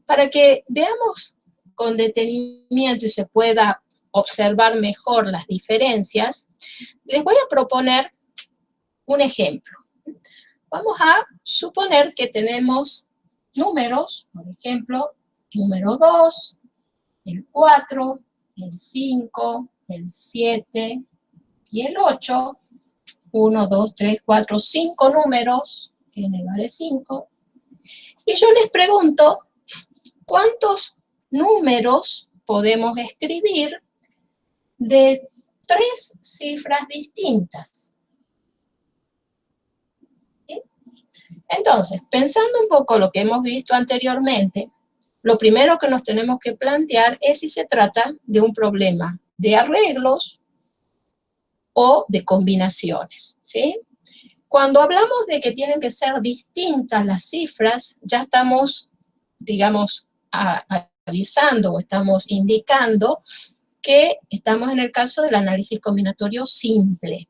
Para que veamos con detenimiento y se pueda observar mejor las diferencias, les voy a proponer un ejemplo. Vamos a suponer que tenemos números, por ejemplo, número 2, el 4, el 5, el 7 y el 8. 1, 2, 3, 4, 5 números, n vale 5. Y yo les pregunto, ¿cuántos números podemos escribir de 3 cifras distintas? Entonces, pensando un poco lo que hemos visto anteriormente, lo primero que nos tenemos que plantear es si se trata de un problema de arreglos o de combinaciones, ¿sí? Cuando hablamos de que tienen que ser distintas las cifras, ya estamos, digamos, avisando o estamos indicando que estamos en el caso del análisis combinatorio simple.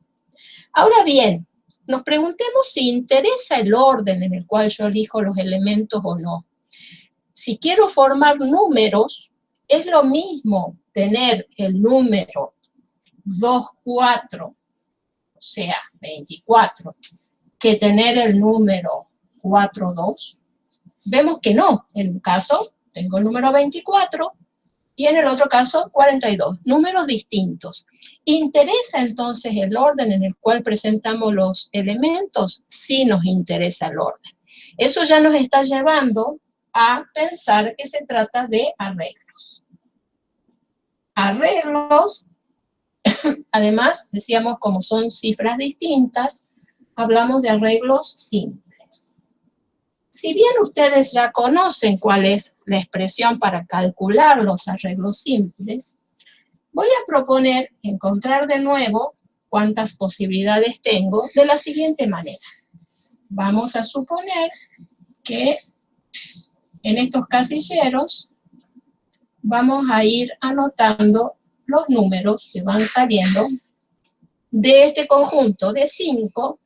Ahora bien, nos preguntemos si interesa el orden en el cual yo elijo los elementos o no. Si quiero formar números, es lo mismo tener el número 2, 4, o sea, 24, que tener el número 4, 2. Vemos que no. En un caso, tengo el número 24, y en el otro caso, 42. Números distintos. ¿Interesa entonces el orden en el cual presentamos los elementos? Sí nos interesa el orden. Eso ya nos está llevando a pensar que se trata de arreglos. Arreglos, además, decíamos, como son cifras distintas, hablamos de arreglos simples. Si bien ustedes ya conocen cuál es la expresión para calcular los arreglos simples, voy a proponer encontrar de nuevo cuántas posibilidades tengo de la siguiente manera. Vamos a suponer que en estos casilleros vamos a ir anotando los números que van saliendo de este conjunto de 5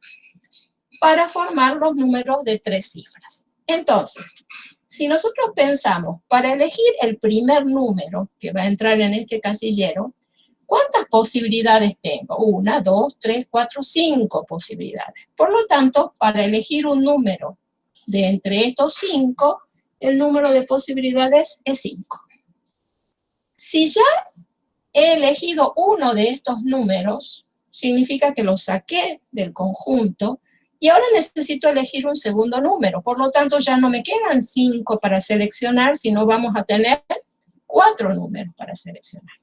para formar los números de 3 cifras. Entonces, si nosotros pensamos, para elegir el primer número que va a entrar en este casillero, ¿cuántas posibilidades tengo? 1, 2, 3, 4, 5 posibilidades. Por lo tanto, para elegir un número de entre estos 5, el número de posibilidades es 5. Si ya he elegido uno de estos números, significa que lo saqué del conjunto y ahora necesito elegir un segundo número. Por lo tanto, ya no me quedan 5 para seleccionar, sino vamos a tener 4 números para seleccionar.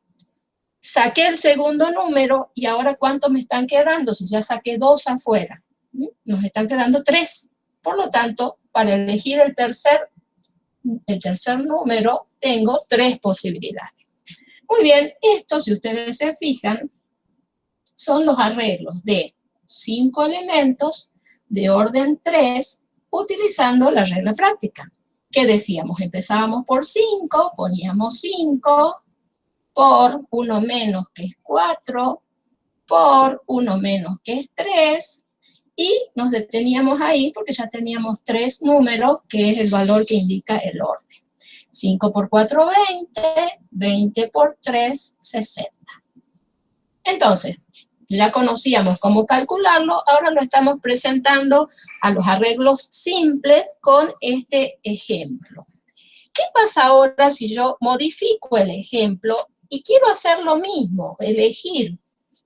Saqué el segundo número y ahora ¿cuántos me están quedando? Si ya saqué 2 afuera, nos están quedando 3. Por lo tanto, para elegir el tercer número, tengo 3 posibilidades. Muy bien, esto, si ustedes se fijan, son los arreglos de 5 elementos de orden 3, utilizando la regla práctica. ¿Qué decíamos? Empezábamos por 5, poníamos 5, por 1 menos, que es 4, por 1 menos, que es 3, y nos deteníamos ahí porque ya teníamos 3 números, que es el valor que indica el orden. 5 por 4, 20, 20 por 3, 60. Entonces, ya conocíamos cómo calcularlo, ahora lo estamos presentando a los arreglos simples con este ejemplo. ¿Qué pasa ahora si yo modifico el ejemplo y quiero hacer lo mismo, elegir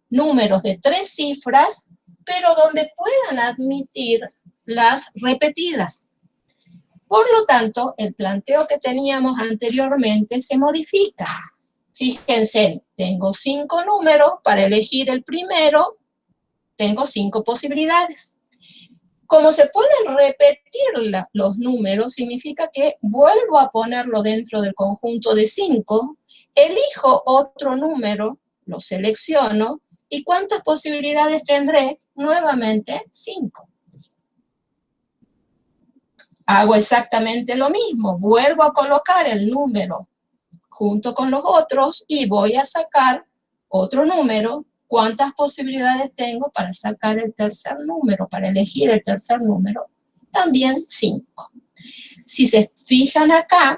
números de 3 cifras, pero donde puedan admitir las repetidas? Por lo tanto, el planteo que teníamos anteriormente se modifica. Fíjense, tengo 5 números, para elegir el primero, tengo 5 posibilidades. Como se pueden repetir los números, significa que vuelvo a ponerlo dentro del conjunto de 5, elijo otro número, lo selecciono, ¿y cuántas posibilidades tendré? Nuevamente 5. Hago exactamente lo mismo, vuelvo a colocar el número junto con los otros y voy a sacar otro número. ¿Cuántas posibilidades tengo para sacar el tercer número, para elegir el tercer número? También 5. Si se fijan acá,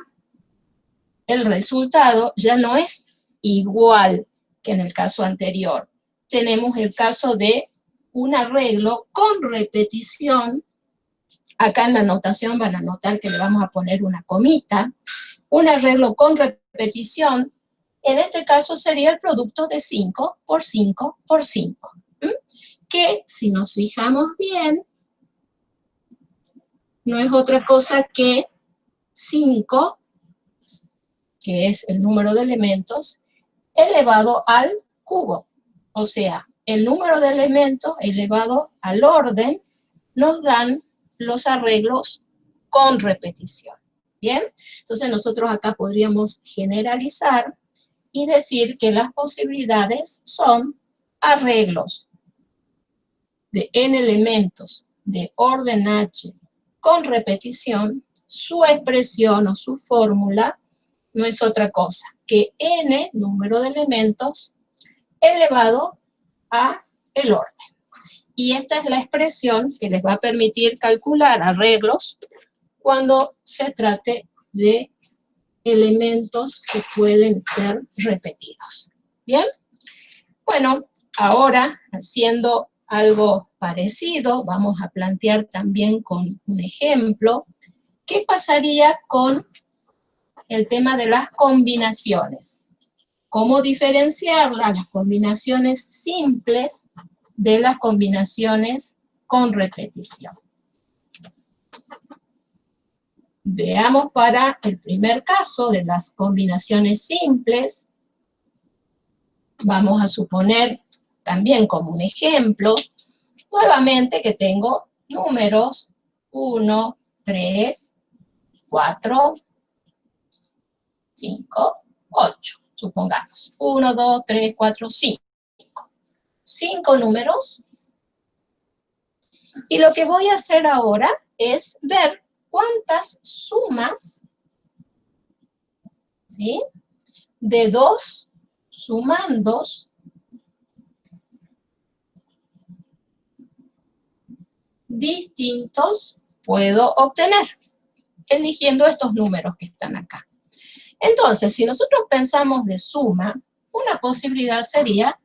el resultado ya no es igual que en el caso anterior. Tenemos el caso de un arreglo con repetición. Acá en la anotación van a notar que le vamos a poner una comita. Un arreglo con repetición, en este caso sería el producto de 5 por 5 por 5. Que, si nos fijamos bien, no es otra cosa que 5, que es el número de elementos, elevado al cubo. O sea, el número de elementos elevado al orden nos dan los arreglos con repetición. ¿Bien? Entonces nosotros acá podríamos generalizar y decir que las posibilidades son arreglos de n elementos de orden h con repetición. Su expresión o su fórmula no es otra cosa que n, número de elementos, elevado a el orden. Y esta es la expresión que les va a permitir calcular arreglos cuando se trate de elementos que pueden ser repetidos. ¿Bien? Bueno, ahora, haciendo algo parecido, vamos a plantear también con un ejemplo, ¿qué pasaría con el tema de las combinaciones? ¿Cómo diferenciar las combinaciones simples de las combinaciones con repetición? Veamos para el primer caso de las combinaciones simples. Vamos a suponer también como un ejemplo, nuevamente que tengo números 1, 3, 4, 5, 8, supongamos. 1, 2, 3, 4, 5. 5 números. Y lo que voy a hacer ahora es ver cuántas sumas ¿sí? De dos sumandos distintos puedo obtener, eligiendo estos números que están acá. Entonces, si nosotros pensamos de suma, una posibilidad sería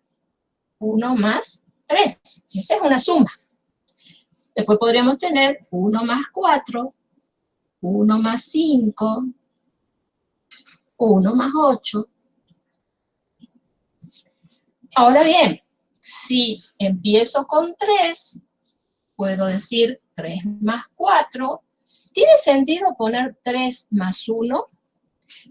1 más 3. Esa es una suma. Después podríamos tener 1 más 4, 1 más 5, 1 más 8. Ahora bien, si empiezo con 3, puedo decir 3 más 4. ¿Tiene sentido poner 3 más 1?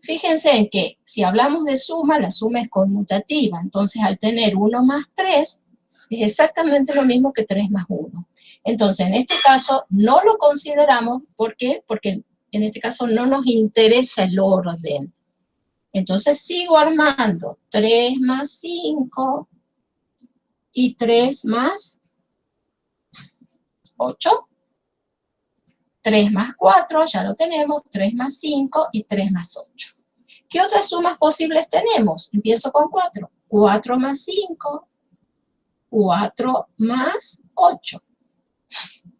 Fíjense en que si hablamos de suma, la suma es conmutativa. Entonces, al tener 1 más 3, es exactamente lo mismo que 3 más 1. Entonces, en este caso, no lo consideramos. ¿Por qué? Porque en este caso no nos interesa el orden. Entonces, sigo armando 3 más 5 y 3 más 8. 3 más 4, ya lo tenemos, 3 más 5 y 3 más 8. ¿Qué otras sumas posibles tenemos? Empiezo con 4. 4 más 5, 4 más 8.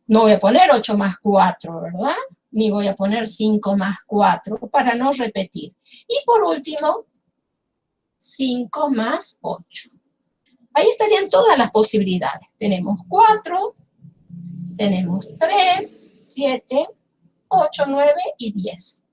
No voy a poner 8 más 4, ¿verdad? Ni voy a poner 5 más 4, para no repetir. Y por último, 5 más 8. Ahí estarían todas las posibilidades. Tenemos 4, tenemos 3, 7, 8, 9 y 10.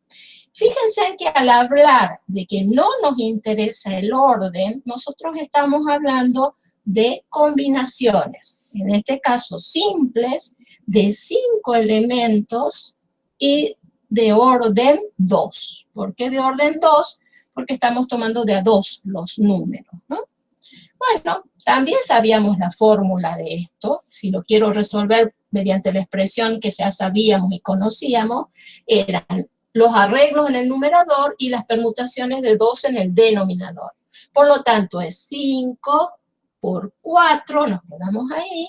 Fíjense en que al hablar de que no nos interesa el orden, nosotros estamos hablando de combinaciones, en este caso simples, de 5 elementos y de orden 2. ¿Por qué de orden 2? Porque estamos tomando de a 2 los números, ¿no? Bueno, también sabíamos la fórmula de esto. Si lo quiero resolver mediante la expresión que ya sabíamos y conocíamos, eran los arreglos en el numerador y las permutaciones de 2 en el denominador. Por lo tanto, es 5 por 4, nos quedamos ahí,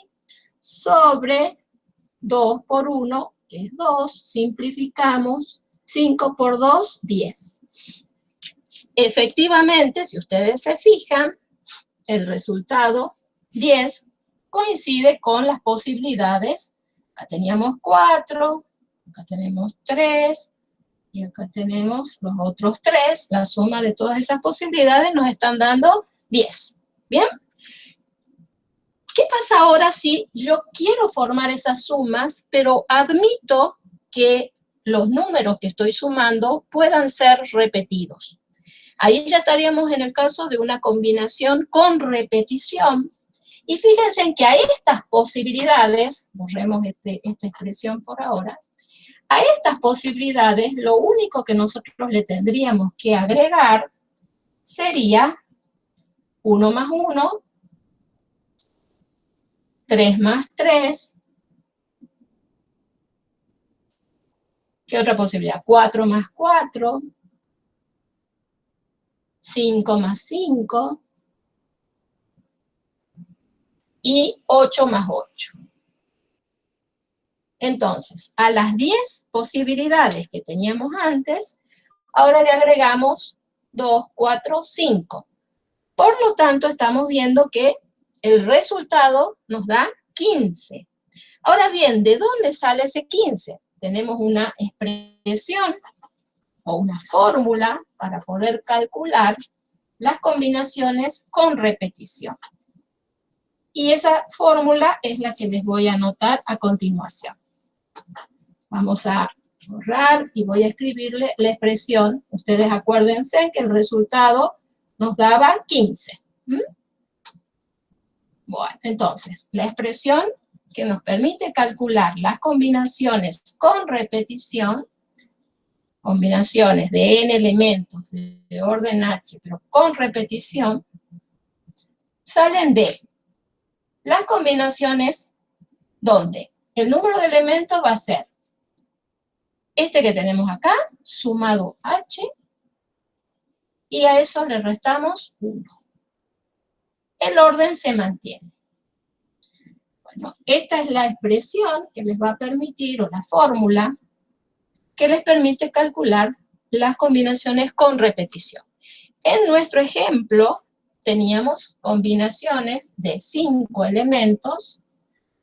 sobre 2 por 1, que es 2, simplificamos, 5 por 2, 10. Efectivamente, si ustedes se fijan, el resultado 10 coincide con las posibilidades. Acá teníamos 4, acá tenemos 3, y acá tenemos los otros 3. La suma de todas esas posibilidades nos están dando 10. ¿Bien? ¿Qué pasa ahora si yo quiero formar esas sumas, pero admito que los números que estoy sumando puedan ser repetidos? Ahí ya estaríamos en el caso de una combinación con repetición. Y fíjense en que a estas posibilidades, borremos esta expresión por ahora, a estas posibilidades lo único que nosotros le tendríamos que agregar sería 1 más 1, 3 más 3, ¿qué otra posibilidad? 4 más 4, 5 más 5 y 8 más 8. Entonces, a las 10 posibilidades que teníamos antes, ahora le agregamos 2, 4, 5. Por lo tanto, estamos viendo que el resultado nos da 15. Ahora bien, ¿de dónde sale ese 15? Tenemos una expresión o una fórmula para poder calcular las combinaciones con repetición. Y esa fórmula es la que les voy a anotar a continuación. Vamos a borrar y voy a escribirle la expresión. Ustedes acuérdense que el resultado nos daba 15. Bueno, entonces, la expresión que nos permite calcular las combinaciones con repetición, combinaciones de n elementos de orden h, pero con repetición, salen de las combinaciones donde el número de elementos va a ser este que tenemos acá, sumado h, y a eso le restamos 1. El orden se mantiene. Bueno, esta es la expresión que les va a permitir, o la fórmula, que les permite calcular las combinaciones con repetición. En nuestro ejemplo, teníamos combinaciones de 5 elementos,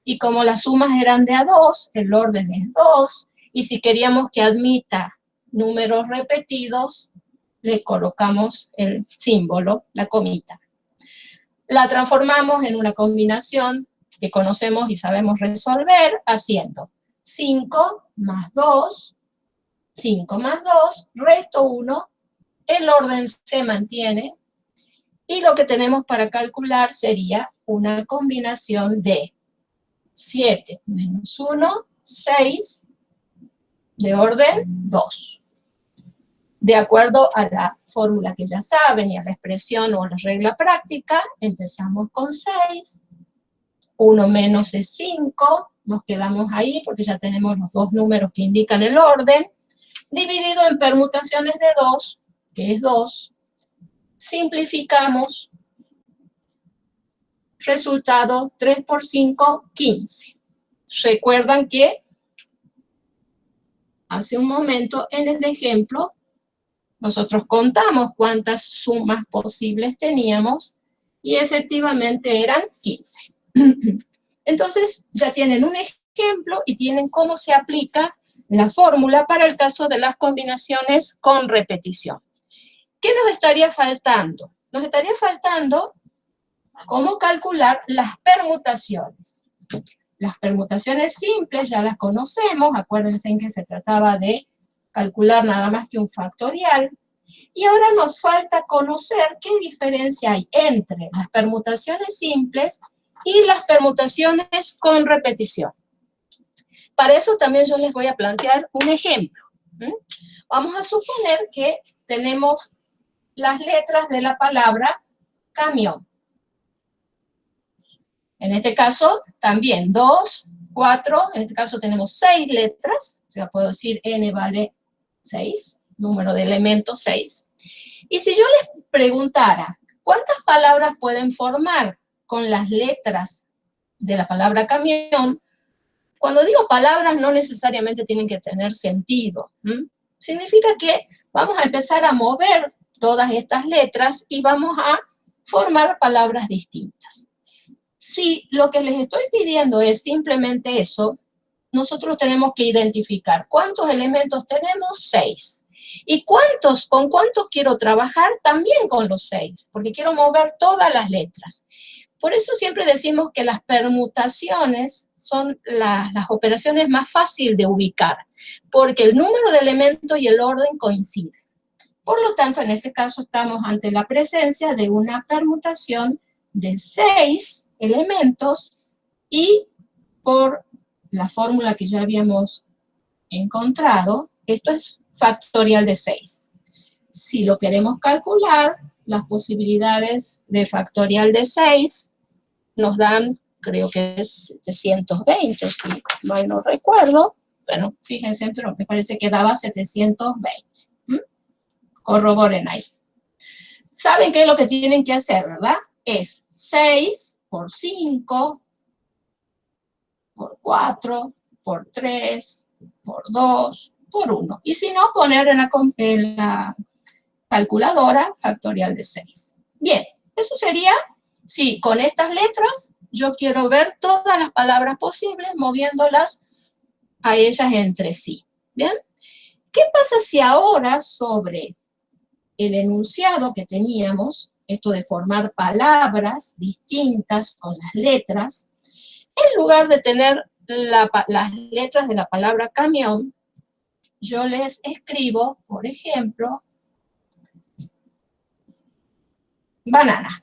y como las sumas eran de a 2, el orden es 2, y si queríamos que admita números repetidos, le colocamos el símbolo, la comita. La transformamos en una combinación que conocemos y sabemos resolver haciendo 5 más 2, 5 más 2, resto 1, el orden se mantiene, y lo que tenemos para calcular sería una combinación de 7 menos 1, 6, de orden 2. De acuerdo a la fórmula que ya saben, y a la expresión o la regla práctica, empezamos con 6, 1 menos es 5, nos quedamos ahí porque ya tenemos los dos números que indican el orden, dividido en permutaciones de 2, que es 2, simplificamos, resultado 3 por 5, 15. Recuerdan que hace un momento en el ejemplo nosotros contamos cuántas sumas posibles teníamos y efectivamente eran 15. Entonces ya tienen un ejemplo y tienen cómo se aplica la fórmula para el caso de las combinaciones con repetición. ¿Qué nos estaría faltando? Nos estaría faltando cómo calcular las permutaciones. Las permutaciones simples ya las conocemos, acuérdense en que se trataba de calcular nada más que un factorial, y ahora nos falta conocer qué diferencia hay entre las permutaciones simples y las permutaciones con repetición. Para eso también yo les voy a plantear un ejemplo. Vamos a suponer que tenemos las letras de la palabra camión. En este caso, también 2, 4, en este caso tenemos 6 letras, o sea, puedo decir n vale 6, número de elementos 6. Y si yo les preguntara, ¿cuántas palabras pueden formar con las letras de la palabra camión? Cuando digo palabras, no necesariamente tienen que tener sentido. Significa que vamos a empezar a mover todas estas letras y vamos a formar palabras distintas. Si lo que les estoy pidiendo es simplemente eso, nosotros tenemos que identificar cuántos elementos tenemos, 6. ¿Y con cuántos quiero trabajar? También con los 6, porque quiero mover todas las letras. Por eso siempre decimos que las permutaciones son las operaciones más fáciles de ubicar, porque el número de elementos y el orden coinciden. Por lo tanto, en este caso estamos ante la presencia de una permutación de 6 elementos y por la fórmula que ya habíamos encontrado, esto es factorial de 6. Si lo queremos calcular, las posibilidades de factorial de 6 nos dan, creo que es 720, si mal no recuerdo. Bueno, fíjense, pero me parece que daba 720. Corroboren ahí. ¿Saben qué es lo que tienen que hacer, verdad? Es 6 por 5, por 4, por 3, por 2, por 1. Y si no, poner en la calculadora factorial de 6. Bien, eso sería, si con estas letras yo quiero ver todas las palabras posibles, moviéndolas a ellas entre sí. ¿Bien? ¿Qué pasa si ahora sobre el enunciado que teníamos, esto de formar palabras distintas con las letras, en lugar de tener las letras de la palabra camión, yo les escribo, por ejemplo, banana.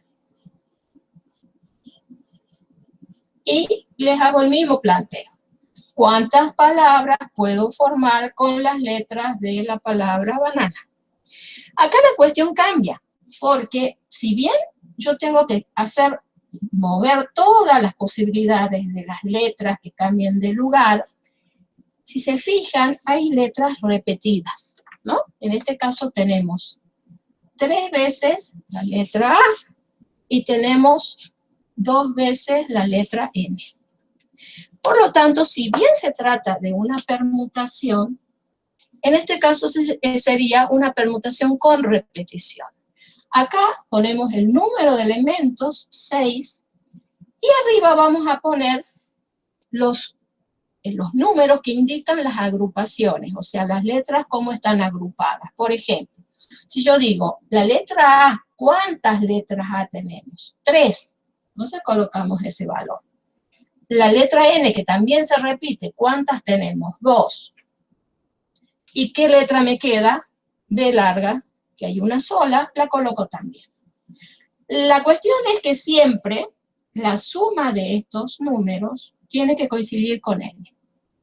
Y les hago el mismo planteo. ¿Cuántas palabras puedo formar con las letras de la palabra banana? Acá la cuestión cambia, porque si bien yo tengo que mover todas las posibilidades de las letras que cambien de lugar, si se fijan, hay letras repetidas, ¿no? En este caso tenemos 3 veces la letra A y tenemos 2 veces la letra N. Por lo tanto, si bien se trata de una permutación, En este caso sería una permutación con repetición. Acá ponemos el número de elementos, 6, y arriba vamos a poner los números que indican las agrupaciones, o sea, las letras cómo están agrupadas. Por ejemplo, si yo digo, la letra A, ¿cuántas letras A tenemos? 3. Entonces colocamos ese valor. La letra N, que también se repite, ¿cuántas tenemos? 2. ¿Y qué letra me queda? B larga, que hay una sola, la coloco también. La cuestión es que siempre la suma de estos números tiene que coincidir con N,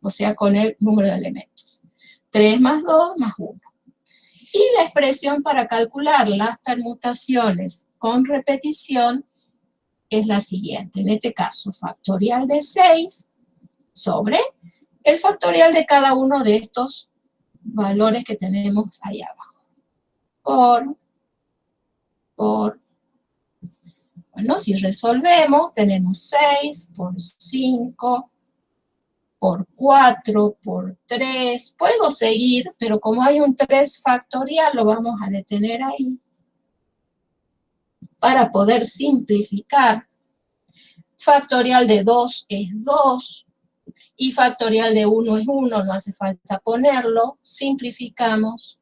o sea, con el número de elementos. 3 más 2 más 1. Y la expresión para calcular las permutaciones con repetición es la siguiente. En este caso, factorial de 6 sobre el factorial de cada uno de estos valores que tenemos ahí abajo. Bueno, si resolvemos, tenemos 6 por 5, por 4, por 3. Puedo seguir, pero como hay un 3 factorial, lo vamos a detener ahí. Para poder simplificar, factorial de 2 es 2, y factorial de 1 es 1, no hace falta ponerlo. Simplificamos.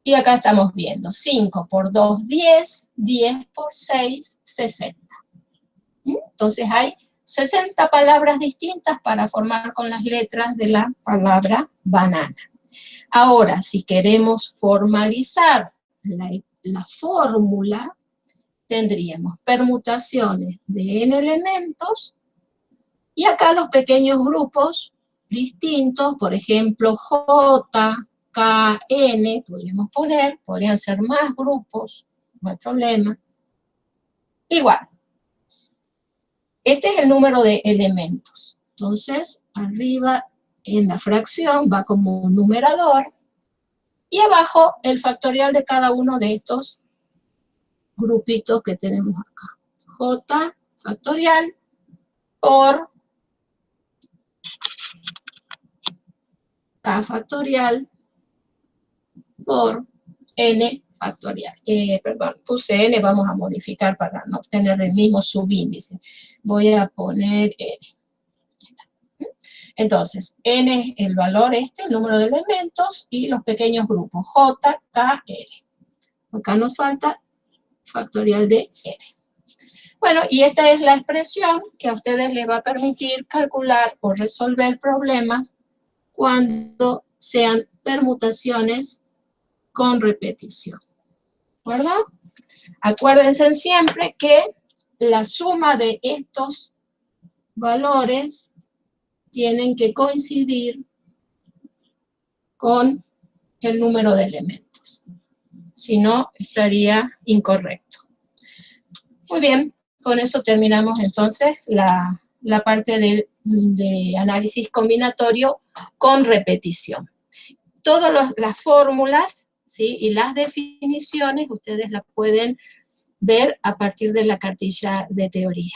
Y acá estamos viendo 5 por 2, 10, 10 por 6, 60. Entonces hay 60 palabras distintas para formar con las letras de la palabra banana. Ahora, si queremos formalizar la fórmula, tendríamos permutaciones de n elementos, y acá los pequeños grupos distintos, por ejemplo, J, K, N, podrían ser más grupos, no hay problema. Igual. Este es el número de elementos. Entonces, arriba en la fracción va como un numerador, y abajo el factorial de cada uno de estos grupitos que tenemos acá. J factorial por K factorial por N factorial. Perdón, puse N, vamos a modificar para no tener el mismo subíndice. Voy a poner N. Entonces, N es el valor el número de elementos, y los pequeños grupos, J, K, L. Acá nos falta factorial de N. Bueno, y esta es la expresión que a ustedes les va a permitir calcular o resolver problemas cuando sean permutaciones con repetición. ¿De acuerdo? Acuérdense siempre que la suma de estos valores tienen que coincidir con el número de elementos. Si no, estaría incorrecto. Muy bien, con eso terminamos entonces la parte de análisis combinatorio con repetición. Todas las fórmulas, ¿sí?, y las definiciones ustedes las pueden ver a partir de la cartilla de teoría.